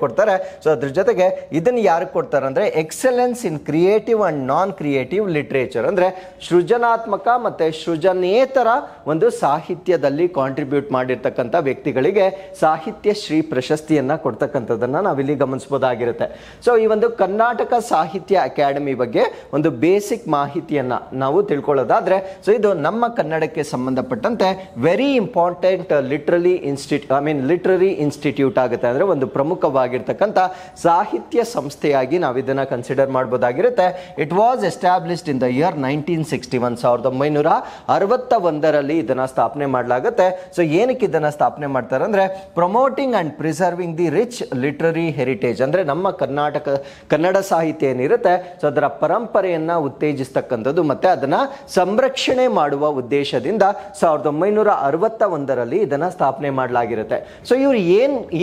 ಕೊಡ್ತಾರೆ. ಸೊ ಅದ್ರ ಜೊತೆಗೆ ಇದನ್ನ ಯಾರು ಕೊಡ್ತಾರೆ ಅಂದ್ರೆ excellence in creative and non creative literature, ಅಂದ್ರೆ ಸೃಜನಾತ್ಮಕ ಮತ್ತೆ ಸೃಜನೇತರ ಒಂದು ಸಾಹಿತ್ಯದಲ್ಲಿ ಕಾಂಟ್ರಿಬ್ಯೂಟ್ ಮಾಡಿರ್ತಕ್ಕಂಥ ವ್ಯಕ್ತಿಗಳಿಗೆ ಸಾಹಿತ್ಯ ಶ್ರೀ ಪ್ರಶಸ್ತಿಯನ್ನ ಕೊಡ್ತಕ್ಕಂಥದ್ದನ್ನ ನಾವಿಲ್ಲಿ ಗಮನಿಸಬಹುದಾಗಿರುತ್ತೆ. ಸೊ ಈ ಒಂದು ಕರ್ನಾಟಕ ಸಾಹಿತ್ಯ ಅಕಾಡೆಮಿ ಬಗ್ಗೆ ಒಂದು ಬೇಸಿಕ್ ಮಾಹಿತಿಯನ್ನ ನಾವು ತಿಳ್ಕೊಳ್ಳೋದಾದ್ರೆ, ಸೊ ಇದು ನಮ್ಮ ಕನ್ನಡಕ್ಕೆ ಸಂಬಂಧಪಟ್ಟಂತೆ ವೆರಿ ಇಂಪಾರ್ಟೆಂಟ್ ಲಿಟರರಿ ಇನ್ಸ್ಟಿಟ್ಯೂಟ್ ಆಗುತ್ತೆ. ಅಂದ್ರೆ ಒಂದು ಪ್ರಮುಖವಾಗಿರ್ತಕ್ಕಂಥ ಸಾಹಿತ್ಯ ಸಂಸ್ಥೆಯಾಗಿ ನಾವು ಇದನ್ನ ಕನ್ಸಿಡರ್ ಮಾಡಬಹುದಾಗಿರುತ್ತೆ. It was established in the year 1961, 1961ರಲ್ಲಿ ಇದನ್ನ ಸ್ಥಾಪನೆ ಮಾಡಲಾಗುತ್ತೆ. ಸೊ ಏನಕ್ಕೆ ಇದನ್ನ ಸ್ಥಾಪನೆ ಮಾಡ್ತಾರೆ ಅಂದ್ರೆ promoting and preserving the rich literary heritage, ಅಂದ್ರೆ ನಮ್ಮ ಕನ್ನಡ ಸಾಹಿತ್ಯ ಏನಿರುತ್ತೆ ಸೊ ಅದರ ಪರಂಪರೆಯನ್ನ ಉತ್ತೇಜಿಸ್ತಕ್ಕಂಥದ್ದು ಮತ್ತೆ ಅದನ್ನ ಸಂರಕ್ಷಣೆ ಮಾಡುವ ಉದ್ದೇಶದಿಂದ 1961ರಲ್ಲಿ ಇದನ್ನ ಸ್ಥಾಪನೆ ಮಾಡಲಾಗಿರುತ್ತೆ. ಸೊ ಇವರು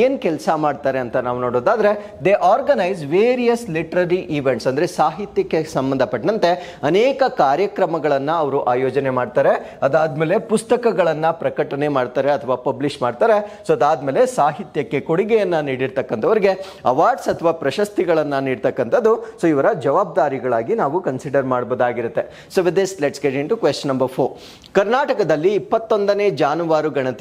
ಏನ್ ಕೆಲಸ ಮಾಡ್ತಾರೆ ಅಂತ ನಾವು ನೋಡೋದಾದ್ರೆ, they organise various literary events, ಅಂದ್ರೆ ಸಾಹಿತ್ಯಕ್ಕೆ ಸಂಬಂಧಪಟ್ಟಂತೆ ಅನೇಕ ಕಾರ್ಯಕ್ರಮಗಳನ್ನ ಅವರು ಆಯೋಜನೆ ಮಾಡ್ತಾರೆ. ಅದಾದ್ಮೇಲೆ ಪುಸ್ತಕಗಳನ್ನ ಪ್ರಕಟಣೆ ಮಾಡ್ತಾರೆ ಅಥವಾ ಪಬ್ಲಿಷ್ ಮಾಡ್ತಾರೆ. ಸೊ ಅದಾದ್ಮೇಲೆ ಸಾಹಿತ್ಯಕ್ಕೆ ಕೊಡುಗೆಯನ್ನ ನೀಡಿರ್ತಕ್ಕಂಥವ್ರಿಗೆ ಅವಾರ್ಡ್ಸ್ ಅಥವಾ ಪ್ರಶಸ್ತಿಗಳನ್ನ ನೀಡ್ತಕ್ಕಂಥದ್ದು ಸೊ ಇವರ ಜವಾಬ್ದಾರಿಗಳಾಗಿ ನಾವು ಕನ್ಸಿಡರ್ ಮಾಡಬಹುದಾಗಿರುತ್ತೆ. So with this let's get into question number 4. ಕರ್ನಾಟಕದಲ್ಲಿ 21ನೇ ಜಾನುವಾರು ಗಣತಿಯಲ್ಲಿ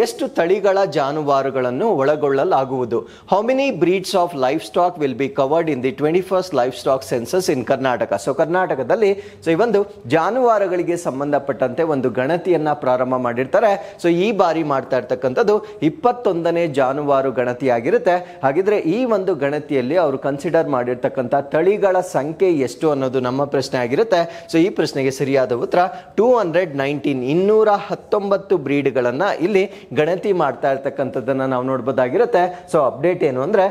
ಎಷ್ಟು ತಳಿಗಳ ಜಾನುವಾರುಗಳನ್ನು ಒಳಗೊಳ್ಳಲಾಗುವುದು? How many breeds of livestock will be covered in the 21st livestock census in Karnataka? So ಕರ್ನಾಟಕದಲ್ಲಿ ಸೊ ಈ ಒಂದು ಜಾನುವಾರುಗಳಿಗೆ ಸಂಬಂಧಪಟ್ಟಂತೆ ಒಂದು ಗಣತಿಯನ್ನ ಪ್ರಾರಂಭ ಮಾಡಿರ್ತಾರೆ. ಸೊ ಈ ಬಾರಿ ಮಾಡ್ತಾ ಇರ್ತಕ್ಕಂಥದ್ದು 21ನೇ ಜಾನುವಾರು ಗಣತಿ ಆಗಿರುತ್ತೆ. ಹಾಗಿದ್ರೆ ಈ ಒಂದು ಗಣತಿಯಲ್ಲಿ ಅವರು ಕನ್ಸಿಡರ್ ಮಾಡಿರ್ತಕ್ಕಂಥ ತಳಿಗಳ ಸಂಖ್ಯೆ ಎಷ್ಟು ಅನ್ನೋದು ನಮ್ಮ ಪ್ರಶ್ನೆ ಆಗಿರುತ್ತೆ. ಸೊ ಈ ಪ್ರಶ್ನೆಗೆ ಸರಿಯಾದ ಉತ್ತರ 219 ಬ್ರೀಡ್ಗಳನ್ನ ಇಲ್ಲಿ ಗಣತಿ ಮಾಡ್ತಾ ಇರ್ತಕ್ಕಂಥದ್ದನ್ನ ನಾವು ನೋಡಬಹುದಾಗಿರುತ್ತೆ. ಸೊ ಅಪ್ಡೇಟ್ ಏನು ಅಂದ್ರೆ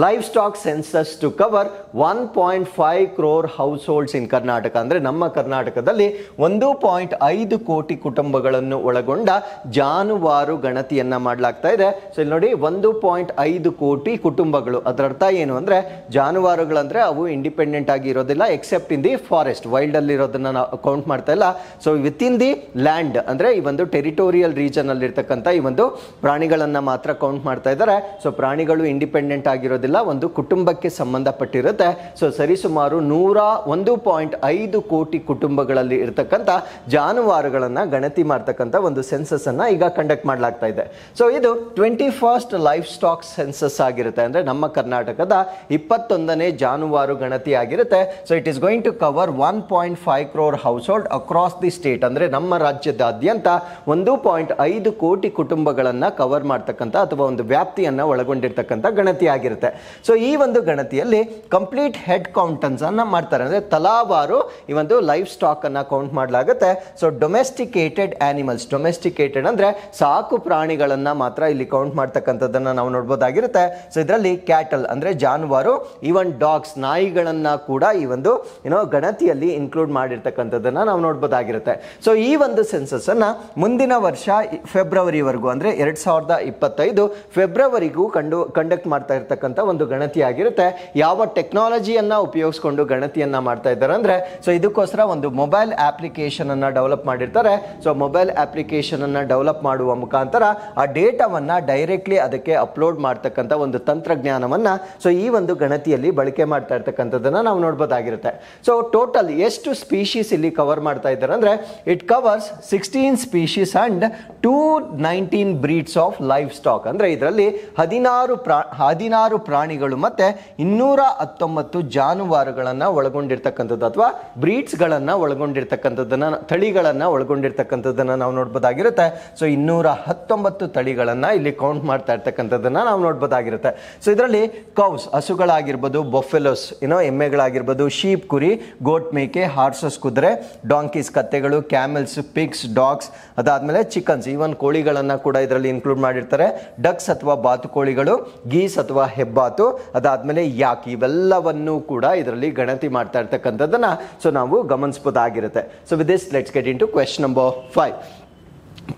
livestock census to cover 1.5 crore household in Karnataka, ಅಂದ್ರೆ ನಮ್ಮ ಕರ್ನಾಟಕದಲ್ಲಿ 1.5 ಕೋಟಿ ಕುಟುಂಬಗಳನ್ನು ಒಳಗೊಂಡ ಜಾನುವಾರು ಗಣತಿಯನ್ನ ಮಾಡಲಾಗ್ತಾ ಇದೆ. ಸೊ ಇಲ್ಲಿ ನೋಡಿ 1.5 ಕೋಟಿ ಕುಟುಂಬಗಳು. ಅದರ ಅರ್ಥ ಏನು ಅಂದ್ರೆ ಜಾನುವಾರುಗಳಂದ್ರೆ ಅವು ಇಂಡಿಪೆಂಡೆಂಟ್ ಆಗಿ ಇರೋದಿಲ್ಲ, except in the forest, wild ಅಲ್ಲಿ ಇರೋದನ್ನ ನಾವು ಕೌಂಟ್ ಮಾಡ್ತಾ ಇಲ್ಲ. So within the land ಅಂದ್ರೆ ಈ ಒಂದು ಟೆರಿಟೋರಿಯಲ್ ರೀಜನ್ ಅಲ್ಲಿ ಇರ್ತಕ್ಕಂಥ ಈ ಒಂದು ಪ್ರಾಣಿಗಳನ್ನ ಮಾತ್ರ ಕೌಂಟ್ ಮಾಡ್ತಾ ಇದ್ದಾರೆ. ಸೊ ಪ್ರಾಣಿಗಳು ಇಂಡಿಪೆಂಡೆಂಟ್ ಆಗಿರೋ ಒಂದು ಕುಟುಂಬಕ್ಕೆ ಸಂಬಂಧಪಟ್ಟಿರುತ್ತೆ. ಸೊ ಸರಿಸುಮಾರು 101.5 ಕೋಟಿ ಕುಟುಂಬಗಳಲ್ಲಿ ಇರತಕ್ಕಂತ ಜಾನುವಾರುಗಳನ್ನ ಗಣತಿ ಮಾಡ್ತಕ್ಕಂಥ ಒಂದು ಸೆನ್ಸಸ್ ಅನ್ನ ಈಗ ಕಂಡಕ್ಟ್ ಮಾಡಲಾಗ್ತಾ ಇದೆ. ಸೊ ಇದು 21st ಲೈಫ್ ಸ್ಟಾಕ್ ಸೆನ್ಸಸ್ ಆಗಿರುತ್ತೆ, ಅಂದ್ರೆ ನಮ್ಮ ಕರ್ನಾಟಕದ 21ನೇ ಜಾನುವಾರು ಗಣತಿ ಆಗಿರುತ್ತೆ. So it is going to cover 1.5 crore household across the state, ಅಂದ್ರೆ ನಮ್ಮ ರಾಜ್ಯದಾದ್ಯಂತ 1.5 ಕೋಟಿ ಕುಟುಂಬಗಳನ್ನ ಕವರ್ ಮಾಡ್ತಕ್ಕಂಥ ಅಥವಾ ಒಂದು ವ್ಯಾಪ್ತಿಯನ್ನ ಒಳಗೊಂಡಿರ್ತಕ್ಕಂಥ ಗಣತಿ ಆಗಿರುತ್ತೆ. ಆಗಿರುತ್ತೆ. ಸೊ ಈ ಒಂದು ಗಣತಿಯಲ್ಲಿ ಕಂಪ್ಲೀಟ್ ಹೆಡ್ ಕೌಂಟನ್ಸ್ ಅನ್ನ ಮಾಡ್ತಾರೆ, ಅಂದ್ರೆ ತಲಾವಾರು ಈ ಒಂದು ಲೈಫ್ ಸ್ಟಾಕ್ ಅನ್ನ ಕೌಂಟ್ ಮಾಡಲಾಗುತ್ತೆ. ಸೊ ಡೊಮೆಸ್ಟಿಕೇಟೆಡ್ ಆನಿಮಲ್ಸ್, ಡೊಮೆಸ್ಟಿಕೇಟೆಡ್ ಅಂದ್ರೆ ಸಾಕು ಪ್ರಾಣಿಗಳನ್ನ ಮಾತ್ರ ಇಲ್ಲಿ ಕೌಂಟ್ ಮಾಡ್ತಕ್ಕಂಥದ್ದನ್ನ ನಾವು ನೋಡ್ಬೋದಾಗಿರುತ್ತೆ. ಸೊ ಇದರಲ್ಲಿ ಕ್ಯಾಟಲ್ ಅಂದ್ರೆ ಜಾನುವಾರು, ಈವನ್ ಡಾಗ್ಸ್ ನಾಯಿಗಳನ್ನ ಕೂಡ ಈ ಒಂದು ಗಣತಿಯಲ್ಲಿ ಇನ್ಕ್ಲೂಡ್ ಮಾಡಿರ್ತಕ್ಕಂಥದ್ದನ್ನ ನಾವು ನೋಡ್ಬೋದಾಗಿರುತ್ತೆ. ಸೊ ಈ ಒಂದು ಸೆನ್ಸಸ್ ಅನ್ನ ಮುಂದಿನ ವರ್ಷ ಫೆಬ್ರವರಿವರೆಗೂ ಅಂದ್ರೆ 2025 ಫೆಬ್ರವರಿಗೂ ಕಂಡಕ್ಟ್ ಮಾಡ್ತಾ ಇರ್ತಕ್ಕಂಥ ಒಂದು ಗಣತಿ ಆಗಿರುತ್ತೆ. ಯಾವ ಟೆಕ್ನಾಲಜಿಯನ್ನ ಉಪಯೋಗಿಸ್ಕೊಂಡು ಗಣತಿಯನ್ನ ಮಾಡ್ತಾ ಇದ್ದಾರೆ ಅಂದ್ರೆ, ಸೊ ಇದಕ್ಕೋಸ್ಕರ ಒಂದು ಮೊಬೈಲ್ ಅಪ್ಲಿಕೇಶನ್ ಅನ್ನ ಡೆವಲಪ್ ಮಾಡಿರ್ತಾರೆ. ಸೊ ಮೊಬೈಲ್ ಅಪ್ಲಿಕೇಶನ್ ಅನ್ನ ಡೆವಲಪ್ ಮಾಡುವ ಮುಖಾಂತರ ಆ ಡೇಟಾವನ್ನ ಡೈರೆಕ್ಟ್ಲಿ ಅದಕ್ಕೆ ಅಪ್ಲೋಡ್ ಮಾಡ್ತಕ್ಕಂಥ ಒಂದು ತಂತ್ರಜ್ಞಾನವನ್ನ ಸೊ ಈ ಒಂದು ಗಣತಿಯಲ್ಲಿ ಬಳಕೆ ಮಾಡ್ತಾ ಇರ್ತಕ್ಕಂಥದ್ದನ್ನ ನಾವು ನೋಡ್ಬೋದಾಗಿರುತ್ತೆ. ಸೊ ಟೋಟಲ್ ಎಷ್ಟು ಸ್ಪೀಶೀಸ್ ಇಲ್ಲಿ ಕವರ್ ಮಾಡ್ತಾ ಇದ್ದಾರೆ ಅಂದ್ರೆ, it covers 16 species and 219 breeds of life stock. ಅಂದ್ರೆ ಇದರಲ್ಲಿ 16 ಪ್ರಾಣಿಗಳು ಮತ್ತೆ 219 ಜಾನುವಾರುಗಳನ್ನ ಒಳಗೊಂಡಿರ್ತಕ್ಕಂಥದ್ದು ಅಥವಾ ಬ್ರೀಡ್ಸ್ ಗಳನ್ನ ಒಳಗೊಂಡಿರ್ತಕ್ಕಂಥದ್ದನ್ನ, ತಳಿಗಳನ್ನ ಒಳಗೊಂಡಿರ್ತಕ್ಕಂಥದ್ದನ್ನ ನಾವು ನೋಡ್ಬೋದಾಗಿರುತ್ತೆ. ಸೊ 219 ತಳಿಗಳನ್ನ ಇಲ್ಲಿ ಕೌಂಟ್ ಮಾಡ್ತಾ ಇರ್ತಕ್ಕಂಥದ್ದನ್ನ ನಾವು ನೋಡ್ಬೋದಾಗಿರುತ್ತೆ. ಸೊ ಇದರಲ್ಲಿ ಕೌಸ್ ಹಸುಗಳಾಗಿರ್ಬೋದು, ಬೊಫೆಲೋಸ್ ಎಮ್ಮೆಗಳಾಗಿರ್ಬೋದು, ಶೀಪ್ ಕುರಿ, ಗೋಟ್ ಮೇಕೆ, ಹಾರ್ಸಸ್ ಕುದುರೆ, ಡಾಂಕೀಸ್ ಕತ್ತೆಗಳು, ಕ್ಯಾಮೆಲ್ಸ್, ಪಿಗ್ಸ್, ಡಾಗ್ಸ್, ಅದಾದ್ಮೇಲೆ ಚಿಕನ್ಸ್, ಈವನ್ ಕೋಳಿಗಳನ್ನ ಕೂಡ ಇದರಲ್ಲಿ ಇನ್ಕ್ಲೂಡ್ ಮಾಡಿರ್ತಾರೆ. ಡಕ್ಸ್ ಅಥವಾ ಬಾತುಕೋಳಿಗಳು, ಗೀಸ್ ಅಥವಾ ಹೆಬ್ಬಾತು, ಅದಾದ್ಮೇಲೆ ಯಾಕ್, ಇವೆಲ್ಲವನ್ನೂ ಕೂಡ ಇದರಲ್ಲಿ ಗಣತಿ ಮಾಡ್ತಾ ಇರ್ತಕ್ಕಂಥದ್ದನ್ನ ಸೊ ನಾವು ಗಮನಿಸಬಹುದಾಗಿರುತ್ತೆ. So with this let's get in to question number 5.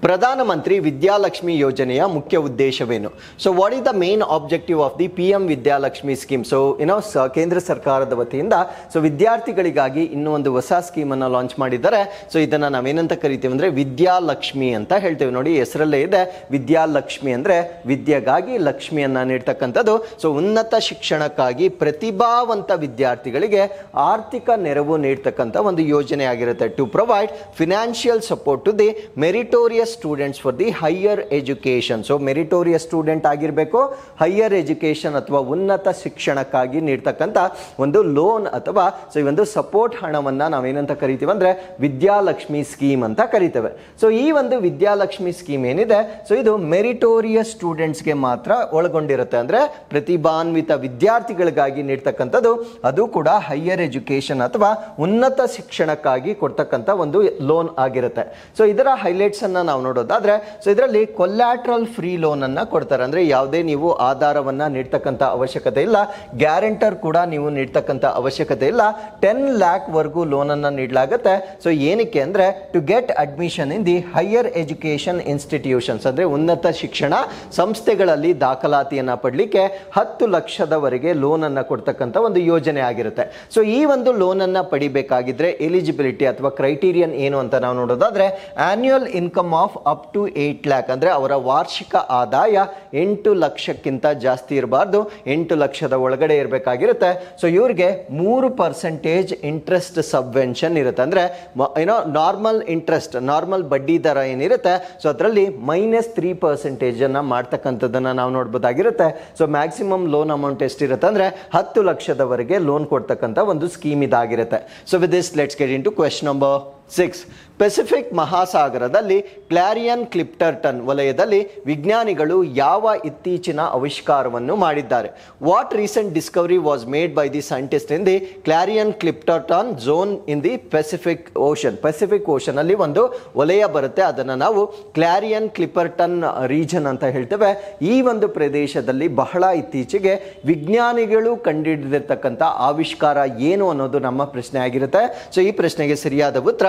Pradhan Mantri Vidyalakshmi ಯೋಜನೆಯ ಮುಖ್ಯ ಉದ್ದೇಶವೇನು? So what is the main objective of the PM Vidyalakshmi scheme? So ಕೇಂದ್ರ ಸರ್ಕಾರದ ವತಿಯಿಂದ ಸೊ ವಿದ್ಯಾರ್ಥಿಗಳಿಗಾಗಿ ಇನ್ನೂ ಒಂದು ಹೊಸ ಸ್ಕೀಮ್ ಅನ್ನು ಲಾಂಚ್ ಮಾಡಿದ್ದಾರೆ. ಸೊ ಇದನ್ನ ನಾವೇನಂತ ಕರಿತೀವಿ ಅಂದ್ರೆ ವಿದ್ಯಾಲಕ್ಷ್ಮಿ ಅಂತ ಹೇಳ್ತೇವೆ. ನೋಡಿ ಹೆಸರಲ್ಲೇ ಇದೆ, ವಿದ್ಯಾಲಕ್ಷ್ಮಿ ಅಂದ್ರೆ ವಿದ್ಯೆಗಾಗಿ ಲಕ್ಷ್ಮಿಯನ್ನ ನೀಡ್ತಕ್ಕಂಥದ್ದು. ಸೊ ಉನ್ನತ ಶಿಕ್ಷಣಕ್ಕಾಗಿ ಪ್ರತಿಭಾವಂತ ವಿದ್ಯಾರ್ಥಿಗಳಿಗೆ ಆರ್ಥಿಕ ನೆರವು ನೀಡ್ತಕ್ಕಂಥ ಒಂದು ಯೋಜನೆ ಆಗಿರುತ್ತೆ. To provide financial support to the meritorious students for the higher education. So meritorious student ಆಗಿರಬೇಕು, ಹೈಯರ್ ಎಜುಕೇಶನ್ ಅಥವಾ ಉನ್ನತ ಶಿಕ್ಷಣಕ್ಕಾಗಿ ನೀಡ್ತಕ್ಕಂಥ ಒಂದು ಲೋನ್ ಅಥವಾ ಸೊ ಈ ಒಂದು ಸಪೋರ್ಟ್ ಹಣವನ್ನ ನಾವೇನಂತ ಕರಿತೀವಿ ಅಂದ್ರೆ ವಿದ್ಯಾಲಕ್ಷ್ಮಿ ಸ್ಕೀಮ್ ಅಂತ ಕರಿತೇವೆ. ಸೊ ಈ ಒಂದು ವಿದ್ಯಾಲಕ್ಷ್ಮಿ ಸ್ಕೀಮ್ ಏನಿದೆ, ಸೊ ಇದು ಮೆರಿಟೋರಿಯಸ್ ಸ್ಟೂಡೆಂಟ್ಸ್ಗೆ ಮಾತ್ರ ಒಳಗೊಂಡಿರುತ್ತೆ. ಅಂದ್ರೆ ಪ್ರತಿಭಾನ್ವಿತ ವಿದ್ಯಾರ್ಥಿಗಳಿಗಾಗಿ ನೀಡ್ತಕ್ಕಂಥದ್ದು, ಅದು ಕೂಡ ಹೈಯರ್ ಎಜುಕೇಶನ್ ಅಥವಾ ಉನ್ನತ ಶಿಕ್ಷಣಕ್ಕಾಗಿ ಕೊಡ್ತಕ್ಕಂಥ ಒಂದು ಲೋನ್ ಆಗಿರುತ್ತೆ. ಸೊ ಇದರ ಹೈಲೈಟ್ಸ್ ಅನ್ನ ನಾವು ನೋಡೋದಾದ್ರೆ, ಸೊ ಇದರಲ್ಲಿ ಕೊಲ್ಯಾಟ್ರಲ್ ಫ್ರೀ ಲೋನ್ ಅನ್ನ ಕೊಡ್ತಾರೆ. ಅಂದ್ರೆ ಯಾವುದೇ ನೀವು ಆಧಾರವನ್ನ ನೀಡ್ತಕ್ಕಂಥ ಅವಶ್ಯಕತೆ ಇಲ್ಲ, ಗ್ಯಾರಂಟರ್ ಕೂಡ ನೀವು ನೀಡ್ತಕ್ಕಂಥ ಅವಶ್ಯಕತೆ ಇಲ್ಲ. 10 lakh ವರೆಗೂ ಲೋನ್ ಅನ್ನ ನೀಡಲಾಗುತ್ತೆ. ಸೊ ಏನಕ್ಕೆ ಅಂದ್ರೆ, to get admission in the higher education institutions, ಅಂದ್ರೆ ಉನ್ನತ ಶಿಕ್ಷಣ ಸಂಸ್ಥೆಗಳಲ್ಲಿ ದಾಖಲಾತಿಯನ್ನ ಪಡಲಿಕ್ಕೆ 10 ಲಕ್ಷದವರೆಗೆ ಲೋನ್ ಅನ್ನ ಕೊಡ್ತಕ್ಕಂಥ ಒಂದು ಯೋಜನೆ ಆಗಿರುತ್ತೆ. ಸೊ ಈ ಒಂದು ಲೋನ್ ಅನ್ನ ಪಡಿಬೇಕಾಗಿದ್ರೆ ಎಲಿಜಿಬಿಲಿಟಿ ಅಥವಾ ಕ್ರೈಟೀರಿಯನ್ ಏನು ಅಂತ ನಾವು ನೋಡೋದಾದ್ರೆ, annual income of up to 8 lakh, ಅಂದ್ರೆ ಅವರ ವಾರ್ಷಿಕ ಆದಾಯ 8 ಲಕ್ಷಕ್ಕಿಂತ ಜಾಸ್ತಿ ಇರಬಾರ್ದು, 8 ಲಕ್ಷದ ಒಳಗಡೆ ಇರಬೇಕಾಗಿರುತ್ತೆ. ಸೊ ಇವ್ರಿಗೆ 3% ಇಂಟ್ರೆಸ್ಟ್ ಸಬ್ವೆನ್ಷನ್ ಇರುತ್ತೆ. ಅಂದ್ರೆ ನಾರ್ಮಲ್ ಇಂಟ್ರೆಸ್ಟ್, ನಾರ್ಮಲ್ ಬಡ್ಡಿ ದರ ಏನಿರುತ್ತೆ, ಸೊ ಅದರಲ್ಲಿ -3% ಅನ್ನ ಮಾಡ್ತಕ್ಕಂಥದ್ದನ್ನ ನಾವು ನೋಡ್ಬೋದಾಗಿರುತ್ತೆ. ಸೊ ಮ್ಯಾಕ್ಸಿಮಮ್ ಲೋನ್ ಅಮೌಂಟ್ ಎಷ್ಟಿರುತ್ತೆ ಅಂದ್ರೆ 10 ಲಕ್ಷದವರೆಗೆ ಲೋನ್ ಕೊಡ್ತಕ್ಕಂಥ ಒಂದು ಸ್ಕೀಮ್ ಇದಾಗಿರುತ್ತೆ. So with this let's get in to question number 6. Pacific ಮಹಾಸಾಗರದಲ್ಲಿ ಕ್ಲಾರಿಯನ್ ಕ್ಲಿಪ್ಟರ್ಟನ್ ವಲಯದಲ್ಲಿ ವಿಜ್ಞಾನಿಗಳು ಯಾವ ಇತ್ತೀಚಿನ ಆವಿಷ್ಕಾರವನ್ನು ಮಾಡಿದ್ದಾರೆ? What recent discovery was made by the scientist in the Clarion Clipperton zone in the Pacific ocean? Pacific ocean ಅಲ್ಲಿ ಒಂದು ವಲಯ ಬರುತ್ತೆ, ಅದನ್ನು ನಾವು ಕ್ಲಾರಿಯನ್ ಕ್ಲಿಪರ್ಟನ್ ರೀಜನ್ ಅಂತ ಹೇಳ್ತೇವೆ. ಈ ಒಂದು ಪ್ರದೇಶದಲ್ಲಿ ಬಹಳ ಇತ್ತೀಚೆಗೆ ವಿಜ್ಞಾನಿಗಳು ಕಂಡುಹಿಡಿದಿರ್ತಕ್ಕಂಥ ಆವಿಷ್ಕಾರ ಏನು ಅನ್ನೋದು ನಮ್ಮ ಪ್ರಶ್ನೆ ಆಗಿರುತ್ತೆ. ಸೊ ಈ ಪ್ರಶ್ನೆಗೆ ಸರಿಯಾದ ಉತ್ತರ